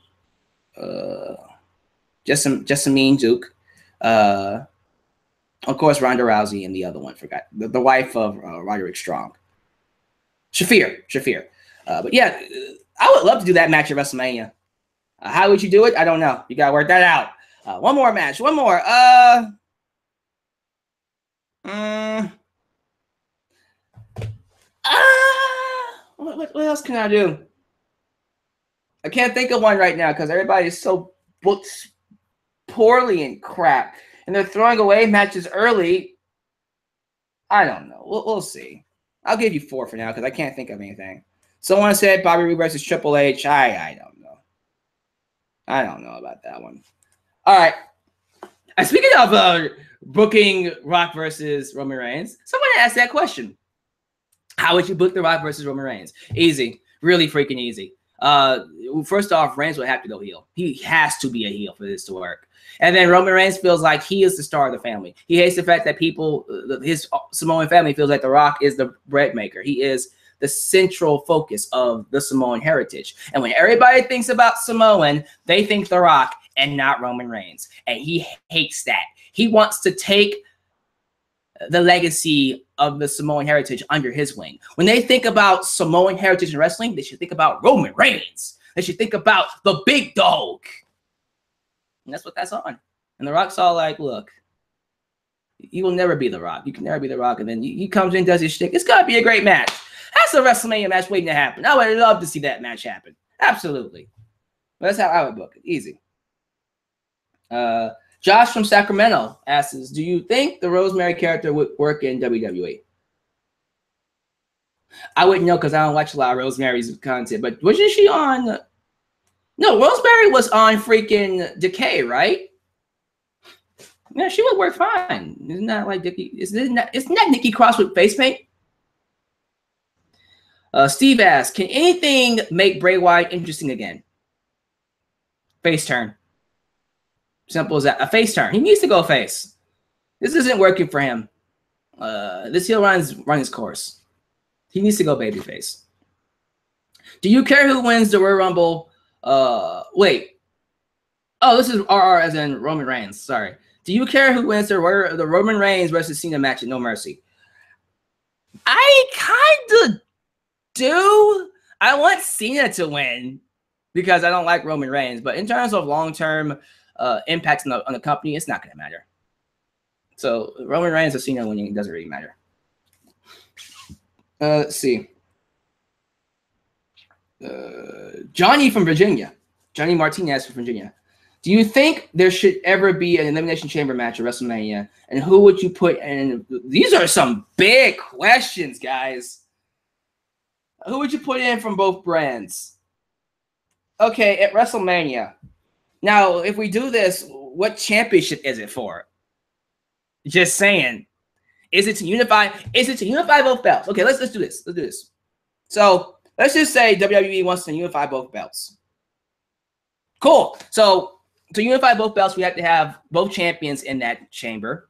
Jessamine Duke, Of course, Ronda Rousey and the other one, forgot. The wife of Roderick Strong. Shafir. But yeah, I would love to do that match at WrestleMania. How would you do it? I don't know. You got to work that out. One more match. One more. What else can I do? I can't think of one right now because everybody is so booked poorly and crap. And they're throwing away matches early. I don't know. We'll see. I'll give you 4 for now because I can't think of anything. Someone said Bobby Roode versus Triple H. I don't know. I don't know about that one. All right. Speaking of booking Rock versus Roman Reigns, someone asked that question. How would you book The Rock versus Roman Reigns? Easy. Really freaking easy. First off, Reigns would have to go heel. He has to be a heel for this to work. And then Roman Reigns feels like he is the star of the family. He hates the fact that people, his Samoan family feels like The Rock is the bread maker. He is the central focus of the Samoan heritage. And when everybody thinks about Samoan, they think The Rock and not Roman Reigns. And he hates that. He wants to take the legacy of the Samoan heritage under his wing. When they think about Samoan heritage in wrestling, they should think about Roman Reigns. They should think about the big dog. And that's what that's on. And The Rock's all like, look, you will never be The Rock. You can never be The Rock. And then he comes in, does his shtick. It's got to be a great match. That's a WrestleMania match waiting to happen. I would love to see that match happen. Absolutely. But that's how I would book it. Easy. Josh from Sacramento asks, do you think the Rosemary character would work in WWE? I wouldn't know because I don't watch a lot of Rosemary's content. But wasn't she on... No, Rosemary was on freaking Decay, right? Yeah, she would work fine. Isn't that like Nikki? Isn't that Nikki Cross with face paint? Steve asks, can anything make Bray Wyatt interesting again? Face turn. Simple as that. A face turn. He needs to go face. This isn't working for him. This heel run his course. He needs to go babyface. Do you care who wins the Royal Rumble? Wait. Oh, this is RR as in Roman Reigns. Sorry. Do you care who wins the Roman Reigns versus Cena match at No Mercy? I kind of do. I want Cena to win because I don't like Roman Reigns. But in terms of long-term impacts on the company, it's not going to matter. So Roman Reigns or Cena winning doesn't really matter. Let's see. Johnny from Virginia. Johnny Martinez from Virginia. Do you think there should ever be an Elimination Chamber match at WrestleMania? And who would you put in? These are some big questions, guys. Who would you put in from both brands? Okay, at WrestleMania. Now, if we do this, what championship is it for? Just saying. Is it to unify? Is it to unify both belts? Okay, let's do this. Let's do this. So let's just say WWE wants to unify both belts. Cool. So to unify both belts, we have to have both champions in that chamber.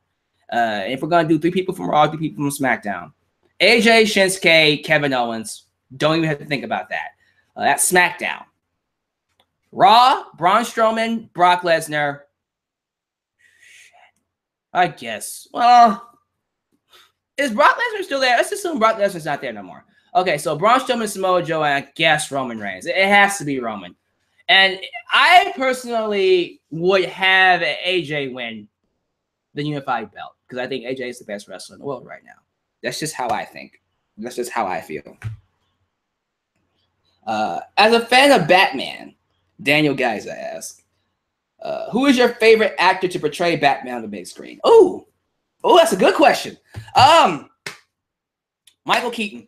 If we're going to do 3 people from Raw, 3 people from SmackDown. AJ, Shinsuke, Kevin Owens. Don't even have to think about that. That's SmackDown. Raw, Braun Strowman, Brock Lesnar. I guess. Well, is Brock Lesnar still there? Let's assume Brock Lesnar's not there no more. Okay, so Braun Strowman, Samoa Joe, and I guess Roman Reigns. It has to be Roman. And I personally would have AJ win the unified belt because I think AJ is the best wrestler in the world right now. That's just how I think. That's just how I feel. As a fan of Batman, Daniel Geiser asks, who is your favorite actor to portray Batman on the big screen? Oh, that's a good question. Michael Keaton,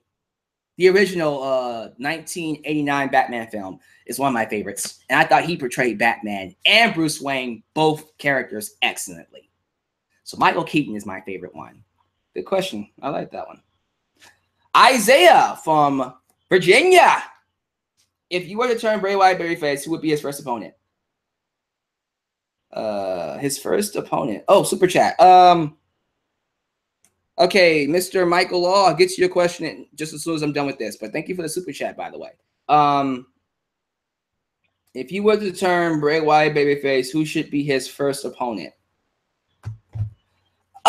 the original 1989 Batman film, is one of my favorites. And I thought he portrayed Batman and Bruce Wayne, both characters, excellently. So Michael Keaton is my favorite one. Good question. I like that one. Isaiah from Virginia. If you were to turn Bray Wyatt babyface, who would be his first opponent? His first opponent. Oh, super chat. Okay, Mr. Michael Law, I'll get to your question just as soon as I'm done with this. But thank you for the super chat, by the way. If you were to turn Bray Wyatt babyface, who should be his first opponent?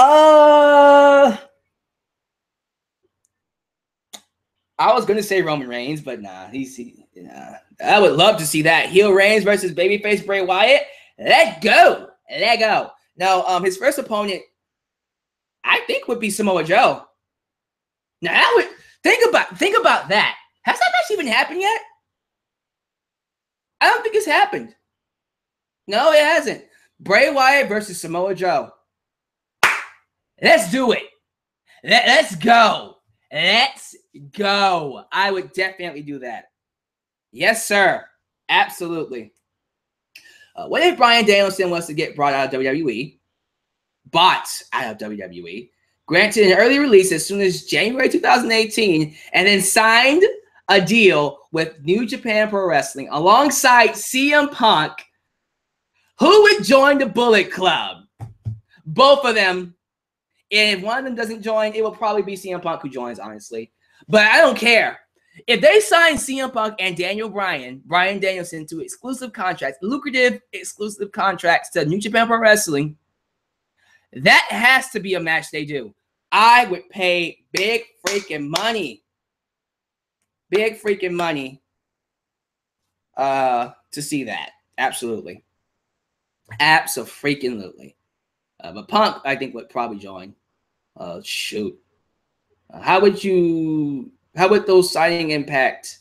I was gonna say Roman Reigns, but nah, I would love to see that. Heel Reigns versus babyface Bray Wyatt. Let's go. Let go. Now, his first opponent, I think, would be Samoa Joe. Now that would think about that. Has that match even happened yet? I don't think it's happened. No, it hasn't. Bray Wyatt versus Samoa Joe. Let's do it. Let's go. Let's go. I would definitely do that. Yes, sir. Absolutely. What if Bryan Danielson wants to get brought out of WWE? Bought out of WWE. Granted an early release as soon as January 2018, and then signed a deal with New Japan Pro Wrestling alongside CM Punk. Who would join the Bullet Club? Both of them. And if one of them doesn't join, it will probably be CM Punk who joins, honestly. But I don't care. If they sign CM Punk and Bryan Danielson to exclusive contracts, lucrative exclusive contracts to New Japan Pro Wrestling, that has to be a match they do. I would pay big freaking money. Big freaking money to see that. Absolutely. Abso-freaking-lutely. But Punk, I think, would probably join. Shoot. How would those signing impact?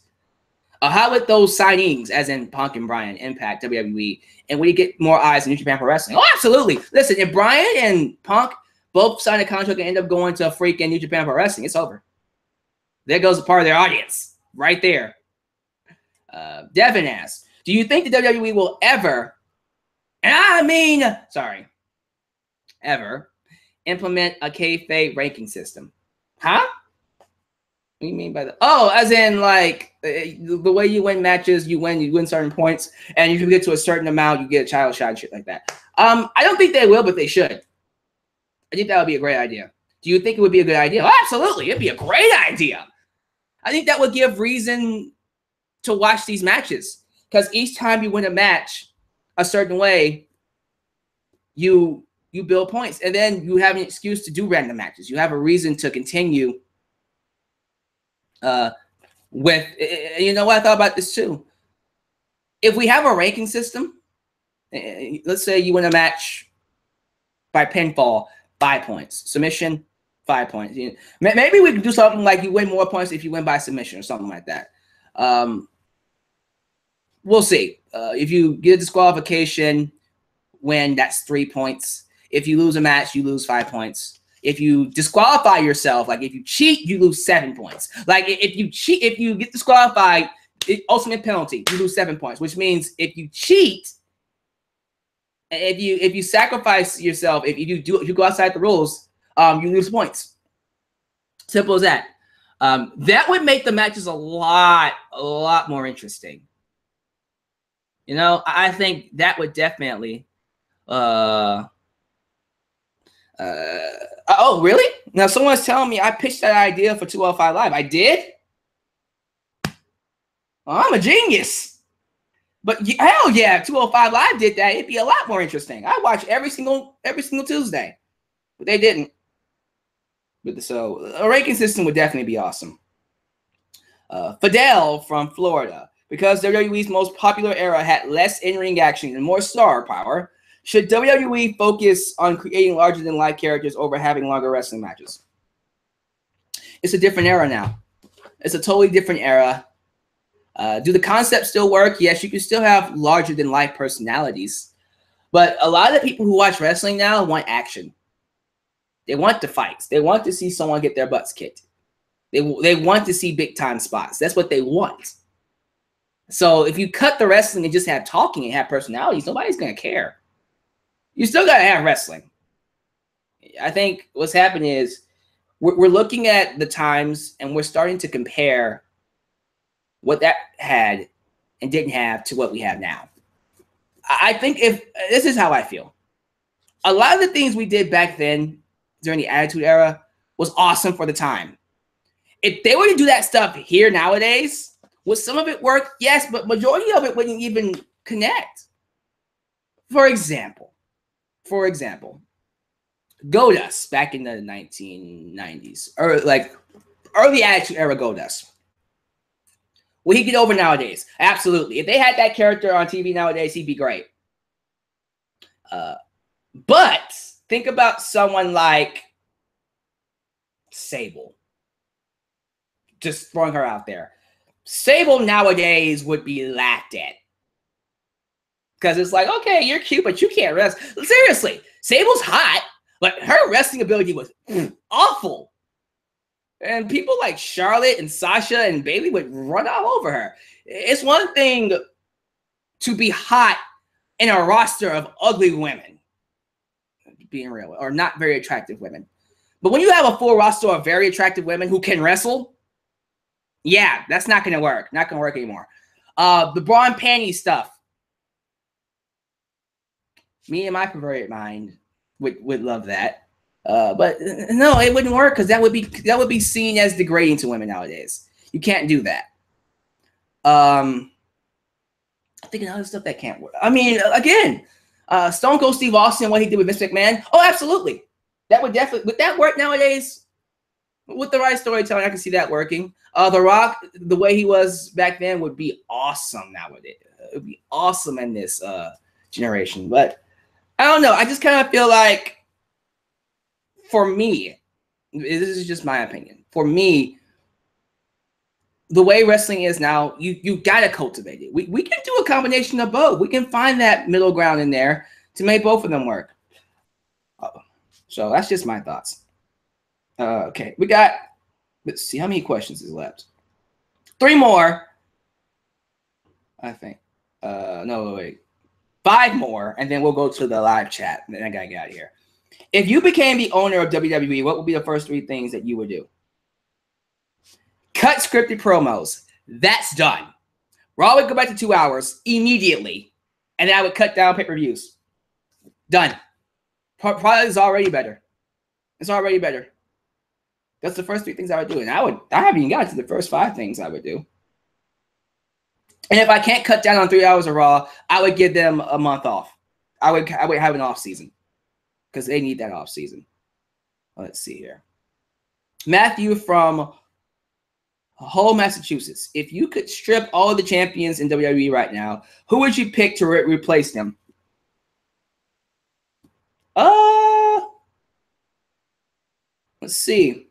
How would those signings, as in Punk and Bryan, impact WWE? And would you get more eyes in New Japan Pro Wrestling? Oh, absolutely. Listen, if Bryan and Punk both sign a contract and end up going to freaking New Japan Pro Wrestling, it's over. There goes a part of their audience. Right there. Devin asks, do you think the WWE will ever, ever implement a kayfabe ranking system? Huh? What do you mean by that? Oh, as in like the way you win matches, you win certain points, and if you get to a certain amount, you get a child shot and shit like that. I don't think they will, but they should. I think that would be a great idea. Do you think it would be a good idea? Oh, absolutely. It'd be a great idea. I think that would give reason to watch these matches, because each time you win a match a certain way, you build points, and then you have an excuse to do random matches. You have a reason to continue with, you know what, I thought about this too. If we have a ranking system, let's say you win a match by pinfall, 5 points. Submission, 5 points. Maybe we can do something like you win more points if you win by submission or something like that. We'll see. If you get a disqualification, win, that's 3 points. If you lose a match, you lose 5 points. If you disqualify yourself, like if you cheat, you lose 7 points. Like if you cheat, if you get disqualified, ultimate penalty, you lose 7 points, which means if you cheat, if you sacrifice yourself, if you go outside the rules, you lose points. Simple as that. That would make the matches a lot more interesting. You know, I think that would definitely. Oh, really? Now someone's telling me I pitched that idea for 205 Live. I did? Well, I'm a genius. But hell yeah, 205 Live did that. It'd be a lot more interesting. I watch every single Tuesday, but they didn't. So a ranking system would definitely be awesome. Fidel from Florida, because WWE's most popular era had less in-ring action and more star power, should WWE focus on creating larger-than-life characters over having longer wrestling matches? It's a different era now. It's a totally different era. Do the concepts still work? Yes, you can still have larger-than-life personalities. But a lot of the people who watch wrestling now want action. They want the fights. They want to see someone get their butts kicked. They want to see big-time spots. That's what they want. So if you cut the wrestling and just have talking and have personalities, nobody's going to care. You still got to have wrestling. I think what's happening is we're looking at the times and we're starting to compare what that had and didn't have to what we have now. I think this is how I feel. A lot of the things we did back then during the Attitude Era was awesome for the time. If they were to do that stuff here nowadays, would some of it work? Yes, but majority of it wouldn't even connect. For example, Goldust back in the 1990s, or like early Attitude Era Goldust. Will he get over nowadays? Absolutely. If they had that character on TV nowadays, he'd be great. But think about someone like Sable. Just throwing her out there. Sable nowadays would be laughed at. Because it's like, okay, you're cute, but you can't wrestle. Seriously, Sable's hot, but her wrestling ability was awful. And people like Charlotte and Sasha and Bayley would run all over her. It's one thing to be hot in a roster of ugly women, being real, or not very attractive women. But when you have a full roster of very attractive women who can wrestle, yeah, that's not going to work. Not going to work anymore. The bra and panty stuff. Me and my perverted mind would love that. But no, it wouldn't work because that would be seen as degrading to women nowadays. You can't do that. I think another stuff that can't work. I mean, again, Stone Cold Steve Austin, what he did with Vince McMahon. Oh, absolutely. That would that work nowadays? With the right storytelling, I can see that working. The Rock, the way he was back then, would be awesome nowadays. It would be awesome in this generation. But I don't know. I just kind of feel like, for me, this is just my opinion. For me, the way wrestling is now, you gotta cultivate it. We can do a combination of both. We can find that middle ground in there to make both of them work. So that's just my thoughts. Okay, we got, let's see, how many questions is left? 3 more, I think. No, wait. 5 more, and then we'll go to the live chat. And then I gotta get out of here. If you became the owner of WWE, what would be the first 3 things that you would do? Cut scripted promos. That's done. Raw would go back to 2 hours immediately, and then I would cut down pay-per-views. Done. Product is already better. It's already better. That's the first 3 things I would do, and I haven't even gotten to the first 5 things I would do. And if I can't cut down on 3 hours of Raw, I would give them a month off. I would have an off season because they need that off season. Let's see here. Matthew from Hull, Massachusetts. If you could strip all of the champions in WWE right now, who would you pick to replace them? Let's see.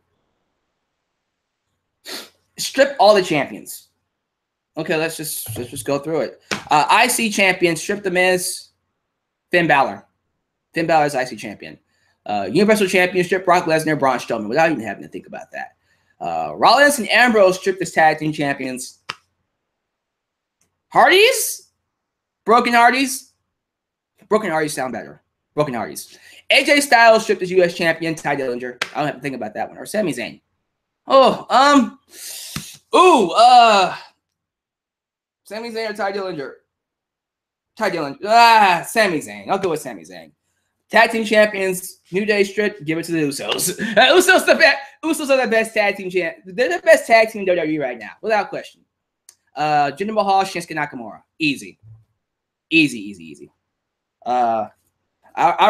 Strip all the champions. Okay, let's just go through it. IC champion, strip the Miz, Finn Balor. Finn Balor is IC champion. Universal champion, strip Brock Lesnar, Braun Strowman, without even having to think about that. Rollins and Ambrose stripped as tag team champions. Hardys? Broken Hardys? Broken Hardys sound better. Broken Hardys. AJ Styles stripped as US champion, Ty Dillinger. I don't have to think about that one. Or Sami Zayn. Sami Zayn or Ty Dillinger? Ty Dillinger. Sami Zayn. I'll go with Sami Zayn. Tag team champions, New Day stripped, give it to the Usos. Usos are the best tag team champ. They're the best tag team in WWE right now, without question. Jinder Mahal, Shinsuke Nakamura. Easy. Easy. I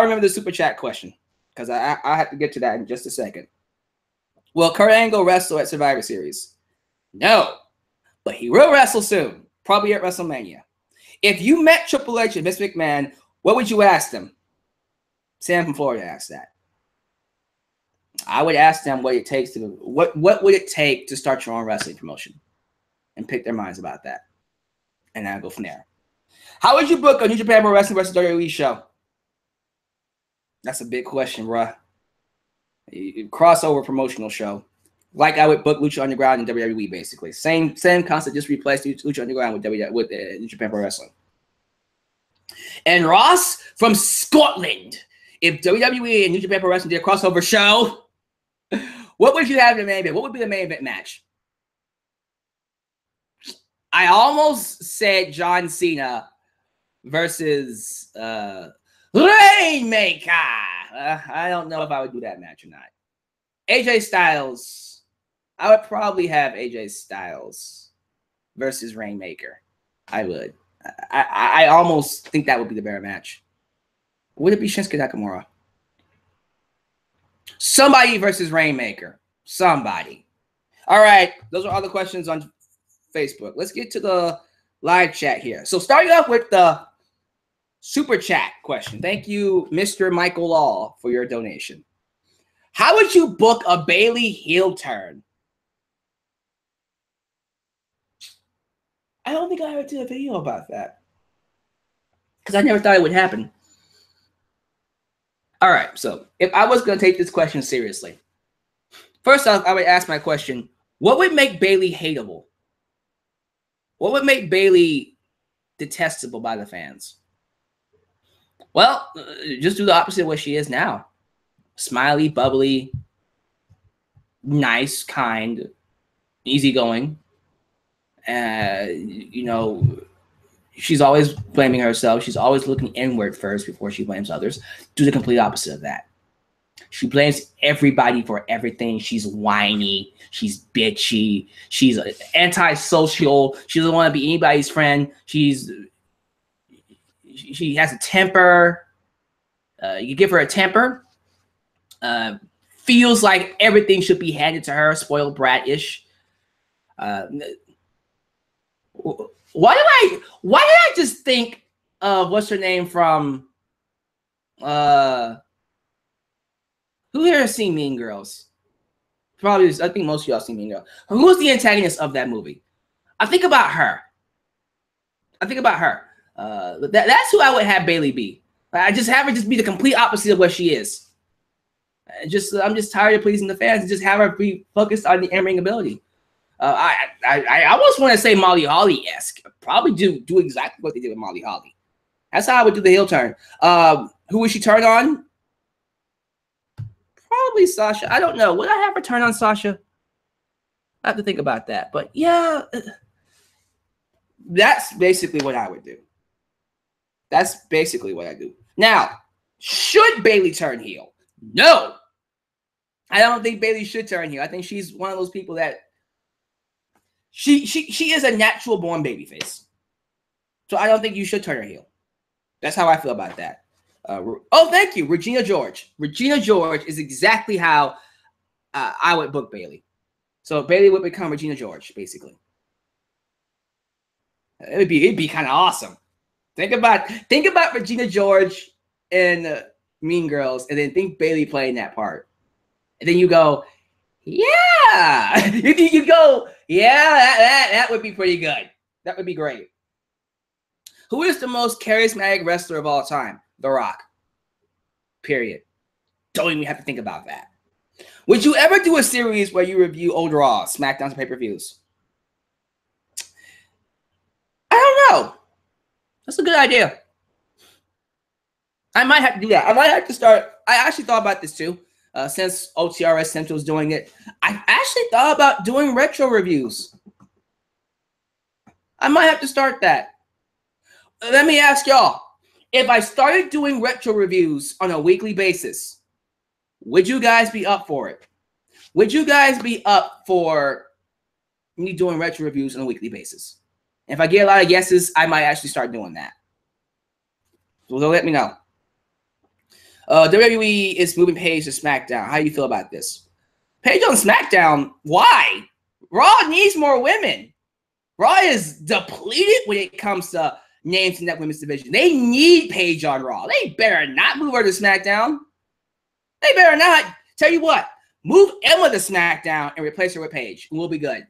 remember the super chat question because I have to get to that in just a second. Will Kurt Angle wrestle at Survivor Series? No, but he will wrestle soon, probably at WrestleMania. If you met Triple H and Vince McMahon, what would you ask them? Sam from Florida asked that. I would ask them what it takes to what would it take to start your own wrestling promotion, and pick their minds about that, and I'll go from there. How would you book a New Japan Pro Wrestling vs. WWE show? That's a big question, bruh. Crossover promotional show, like I would book Lucha Underground and WWE, basically same concept, just replace Lucha Underground with New Japan Pro Wrestling. And Ross from Scotland. If WWE and New Japan Pro Wrestling did a crossover show, what would you have in the main event? What would be the main event match? I almost said John Cena versus Rainmaker. I don't know if I would do that match or not. AJ Styles. I would probably have AJ Styles versus Rainmaker. I would. I almost think that would be the better match. Would it be Shinsuke Nakamura? Somebody versus Rainmaker. Somebody. All right. Those are all the questions on Facebook. Let's get to the live chat here. So starting off with the super chat question. Thank you, Mr. Michael Law, for your donation. How would you book a Bayley heel turn? I don't think I ever did a video about that, because I never thought it would happen. All right, so if I was going to take this question seriously, first off, I would ask my question, what would make Bayley hateable? What would make Bayley detestable by the fans? Well, just do the opposite of what she is now. Smiley, bubbly, nice, kind, easygoing. You know, she's always blaming herself. She's always looking inward first before she blames others. Do the complete opposite of that. She blames everybody for everything. She's whiny. She's bitchy. She's antisocial. She doesn't want to be anybody's friend. She has a temper. You give her a temper. Feels like everything should be handed to her. Spoiled brat-ish. Why did I just think of what's her name from who here has seen Mean Girls? Probably, I think most of y'all seen Mean Girls. Who was the antagonist of that movie? I think about her. That's who I would have Bayley be. I just have her just be the complete opposite of what she is. I'm just tired of pleasing the fans and just have her be focused on the in-ring ability. I almost want to say Molly Holly-esque. Probably do exactly what they did with Molly Holly. That's how I would do the heel turn. Who would she turn on? Probably Sasha. I don't know. Would I have her turn on Sasha? I have to think about that. But yeah, that's basically what I would do. That's basically what I do. Now, should Bayley turn heel? No. I don't think Bayley should turn heel. I think she's one of those people that she is a natural born babyface. So I don't think you should turn her heel. That's how I feel about that. Oh, thank you, Regina George. Regina George is exactly how I would book Bayley. So Bayley would become Regina George, basically. It'd be kind of awesome. Think about Regina George in Mean Girls, and then think Bayley playing that part, and then you go, yeah, you go, yeah, that would be pretty good. That would be great. Who is the most charismatic wrestler of all time? The Rock. Period. Don't even have to think about that. Would you ever do a series where you review old Raw, SmackDown, and pay-per-views? I don't know. That's a good idea. I might have to do that. I might have to start. I actually thought about this too. Since OTRS Central is doing it, I actually thought about doing retro reviews. I might have to start that. Let me ask y'all. If I started doing retro reviews on a weekly basis, would you guys be up for it? Would you guys be up for me doing retro reviews on a weekly basis? If I get a lot of yeses, I might actually start doing that. So let me know. WWE is moving Paige to SmackDown. How do you feel about this? Paige on SmackDown? Why? Raw needs more women. Raw is depleted when it comes to names in that women's division. They need Paige on Raw. They better not move her to SmackDown. They better not. Tell you what, move Emma to SmackDown and replace her with Paige, and we'll be good.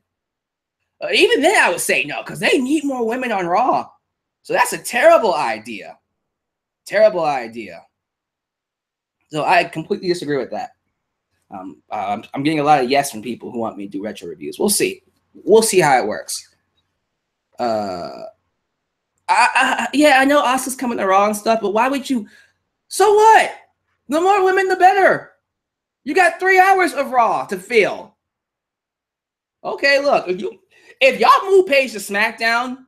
Even then, I would say no, because they need more women on Raw. So that's a terrible idea. Terrible idea. So I completely disagree with that. I'm getting a lot of yes from people who want me to do retro reviews. We'll see. We'll see how it works. Yeah, I know Asuka's coming to Raw and stuff, but why would you? So what? The more women, the better. You got 3 hours of Raw to fill. Okay, look, if y'all move Paige to SmackDown,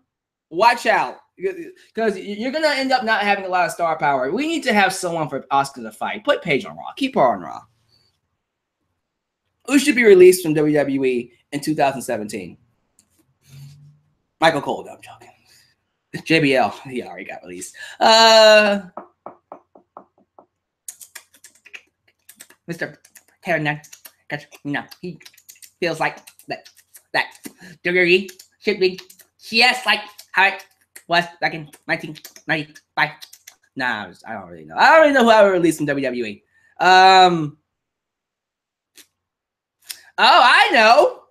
watch out, because you're gonna end up not having a lot of star power. We need to have someone for Asuka to fight. Put Paige on Raw. Keep her on Raw. Who should be released from WWE in 2017? Michael Cole. No, I'm joking. JBL. He already got released. Mr. hair none. Because, he feels like that WWE should be just like how it was back in 1995. Nah, I don't really know. I don't really know who I would release from WWE. Oh, I know.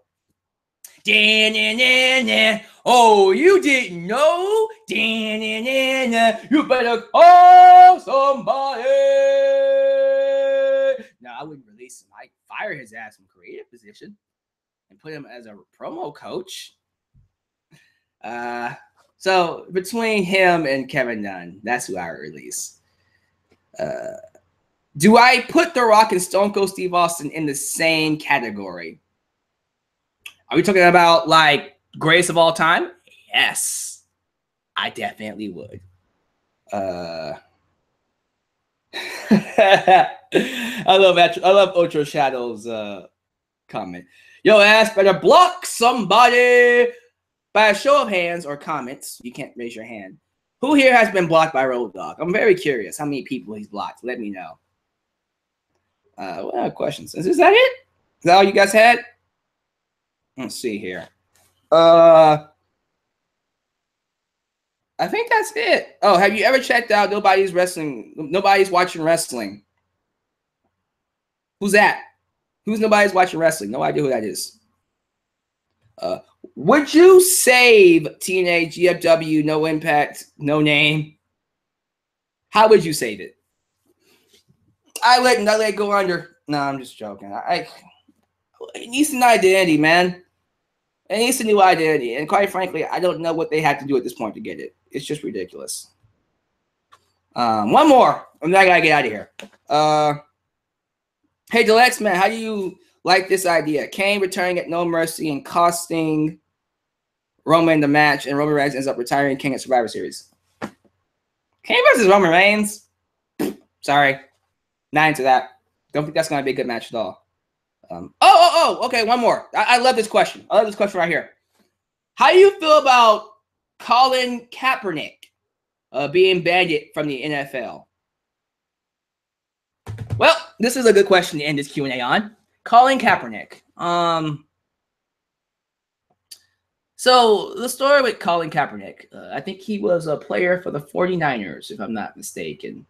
Oh, you didn't know? You better call somebody. No, I wouldn't release him. I'd fire his ass from creative position and put him as a promo coach. So between him and Kevin Dunn, that's who I would release. Do I put The Rock and Stone Cold Steve Austin in the same category? Are we talking about like greatest of all time? Yes, I definitely would. I love Ultra Shadow's comment. Yo, ass better block somebody. By a show of hands or comments, you can't raise your hand. Who here has been blocked by Road Dogg? I'm very curious how many people he's blocked. Let me know. What other questions? Is that it? Is that all you guys had? Let's see here. I think that's it. Oh, have you ever checked out Nobody's Watching Wrestling? Who's that? Who's Nobody's Watching Wrestling? No idea who that is. Would you save TNA, GFW, No Impact, No Name? How would you save it? I let it go under. No, I'm just joking. It needs an identity, man. It needs a new identity. And quite frankly, I don't know what they had to do at this point to get it. It's just ridiculous. One more. And then I gotta get out of here. Hey, Dalyxman, how do you like this idea? Kane returning at No Mercy and costing Roman the match, and Roman Reigns ends up retiring King at Survivor Series. Kane versus Roman Reigns? Sorry. Not into that. Don't think that's going to be a good match at all. Okay, one more. I love this question. I love this question right here. How do you feel about Colin Kaepernick being banned from the NFL? Well, this is a good question to end this Q&A on. Colin Kaepernick. So the story with Colin Kaepernick, I think he was a player for the 49ers, if I'm not mistaken.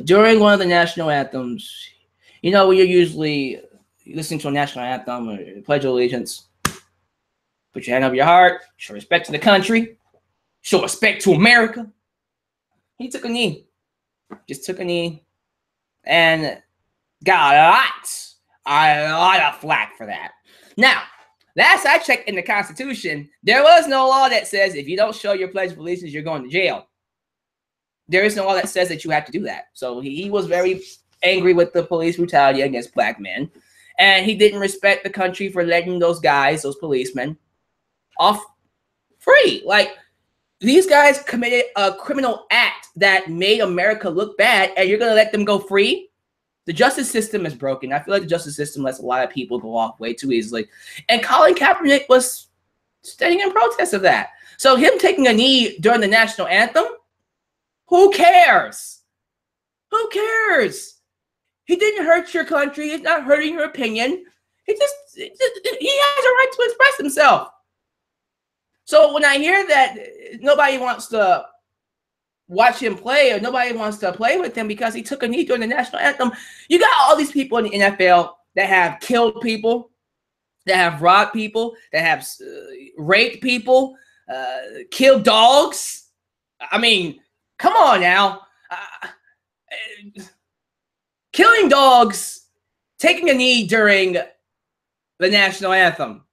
During one of the national anthems, you know, when you're usually listening to a national anthem or Pledge of Allegiance, put your hand over your heart, show respect to the country, show respect to America. He took a knee. Just took a knee and got a lot of flack for that. Now, last I checked in the Constitution, there was no law that says if you don't show your Pledge of Allegiance, you're going to jail. There is no law that says that you have to do that. So he was very angry with the police brutality against black men. And he didn't respect the country for letting those guys, those policemen, off free. Like, these guys committed a criminal act that made America look bad, and you're going to let them go free? The justice system is broken. I feel like the justice system lets a lot of people go off way too easily. And Colin Kaepernick was standing in protest of that. So him taking a knee during the national anthem, who cares? Who cares? He didn't hurt your country. He's not hurting your opinion. He has a right to express himself. So when I hear that nobody wants to watch him play or nobody wants to play with him because he took a knee during the national anthem, you got all these people in the NFL that have killed people, that have robbed people, that have raped people, killed dogs. I mean, come on now. Killing dogs, taking a knee during the national anthem.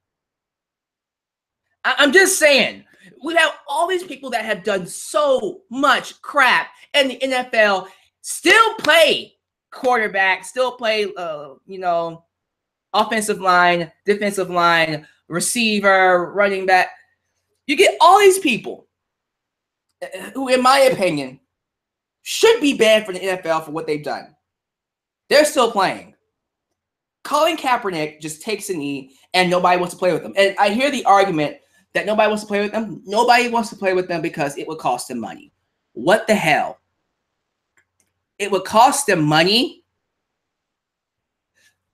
I'm just saying, we have all these people that have done so much crap, and the NFL still play quarterback, still play, offensive line, defensive line, receiver, running back. You get all these people who, in my opinion, should be banned from the NFL for what they've done. They're still playing. Colin Kaepernick just takes a knee and nobody wants to play with them. And I hear the argument that nobody wants to play with them. Nobody wants to play with them because it would cost them money. What the hell? It would cost them money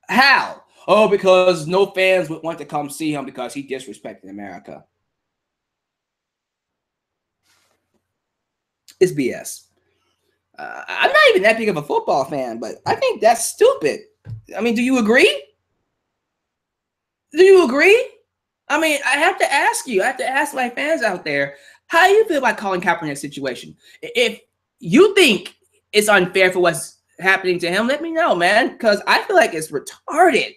How? Oh, because no fans would want to come see him because he disrespected America. It's BS. I'm not even that big of a football fan, but I think that's stupid. I mean, do you agree? Do you agree? I mean, I have to ask you. I have to ask my fans out there, how do you feel about Colin Kaepernick's situation? If you think it's unfair for what's happening to him, let me know, man, because I feel like it's retarded.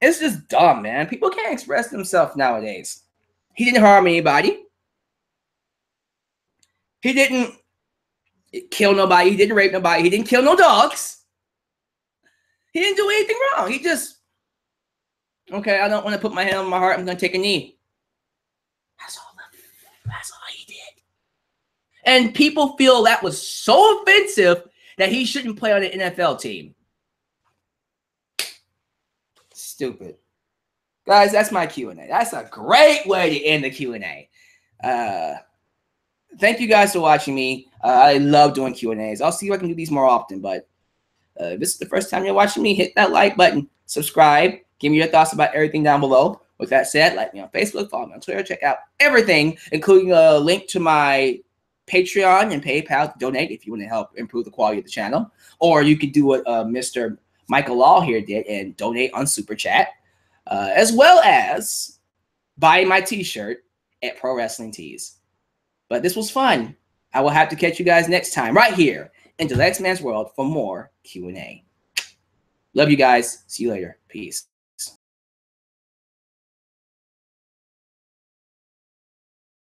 It's just dumb, man. People can't express themselves nowadays. He didn't harm anybody. He didn't kill nobody. He didn't rape nobody. He didn't kill no dogs. He didn't do anything wrong. He just, okay, I don't want to put my hand on my heart. I'm going to take a knee. That's all he did. And people feel that was so offensive that he shouldn't play on an NFL team. Stupid. Guys, that's my Q&A. That's a great way to end the Q&A. Thank you guys for watching me. I love doing Q&As. I'll see if I can do these more often, but if this is the first time you're watching me, hit that like button, subscribe, give me your thoughts about everything down below. With that said, like me on Facebook, follow me on Twitter, check out everything, including a link to my Patreon and PayPal to donate if you want to help improve the quality of the channel. Or you could do what Mr. Michael Law here did and donate on Super Chat, as well as buy my t-shirt at Pro Wrestling Tees. But this was fun. I will have to catch you guys next time right here in Dalyxman's World for more Q&A. Love you guys. See you later. Peace.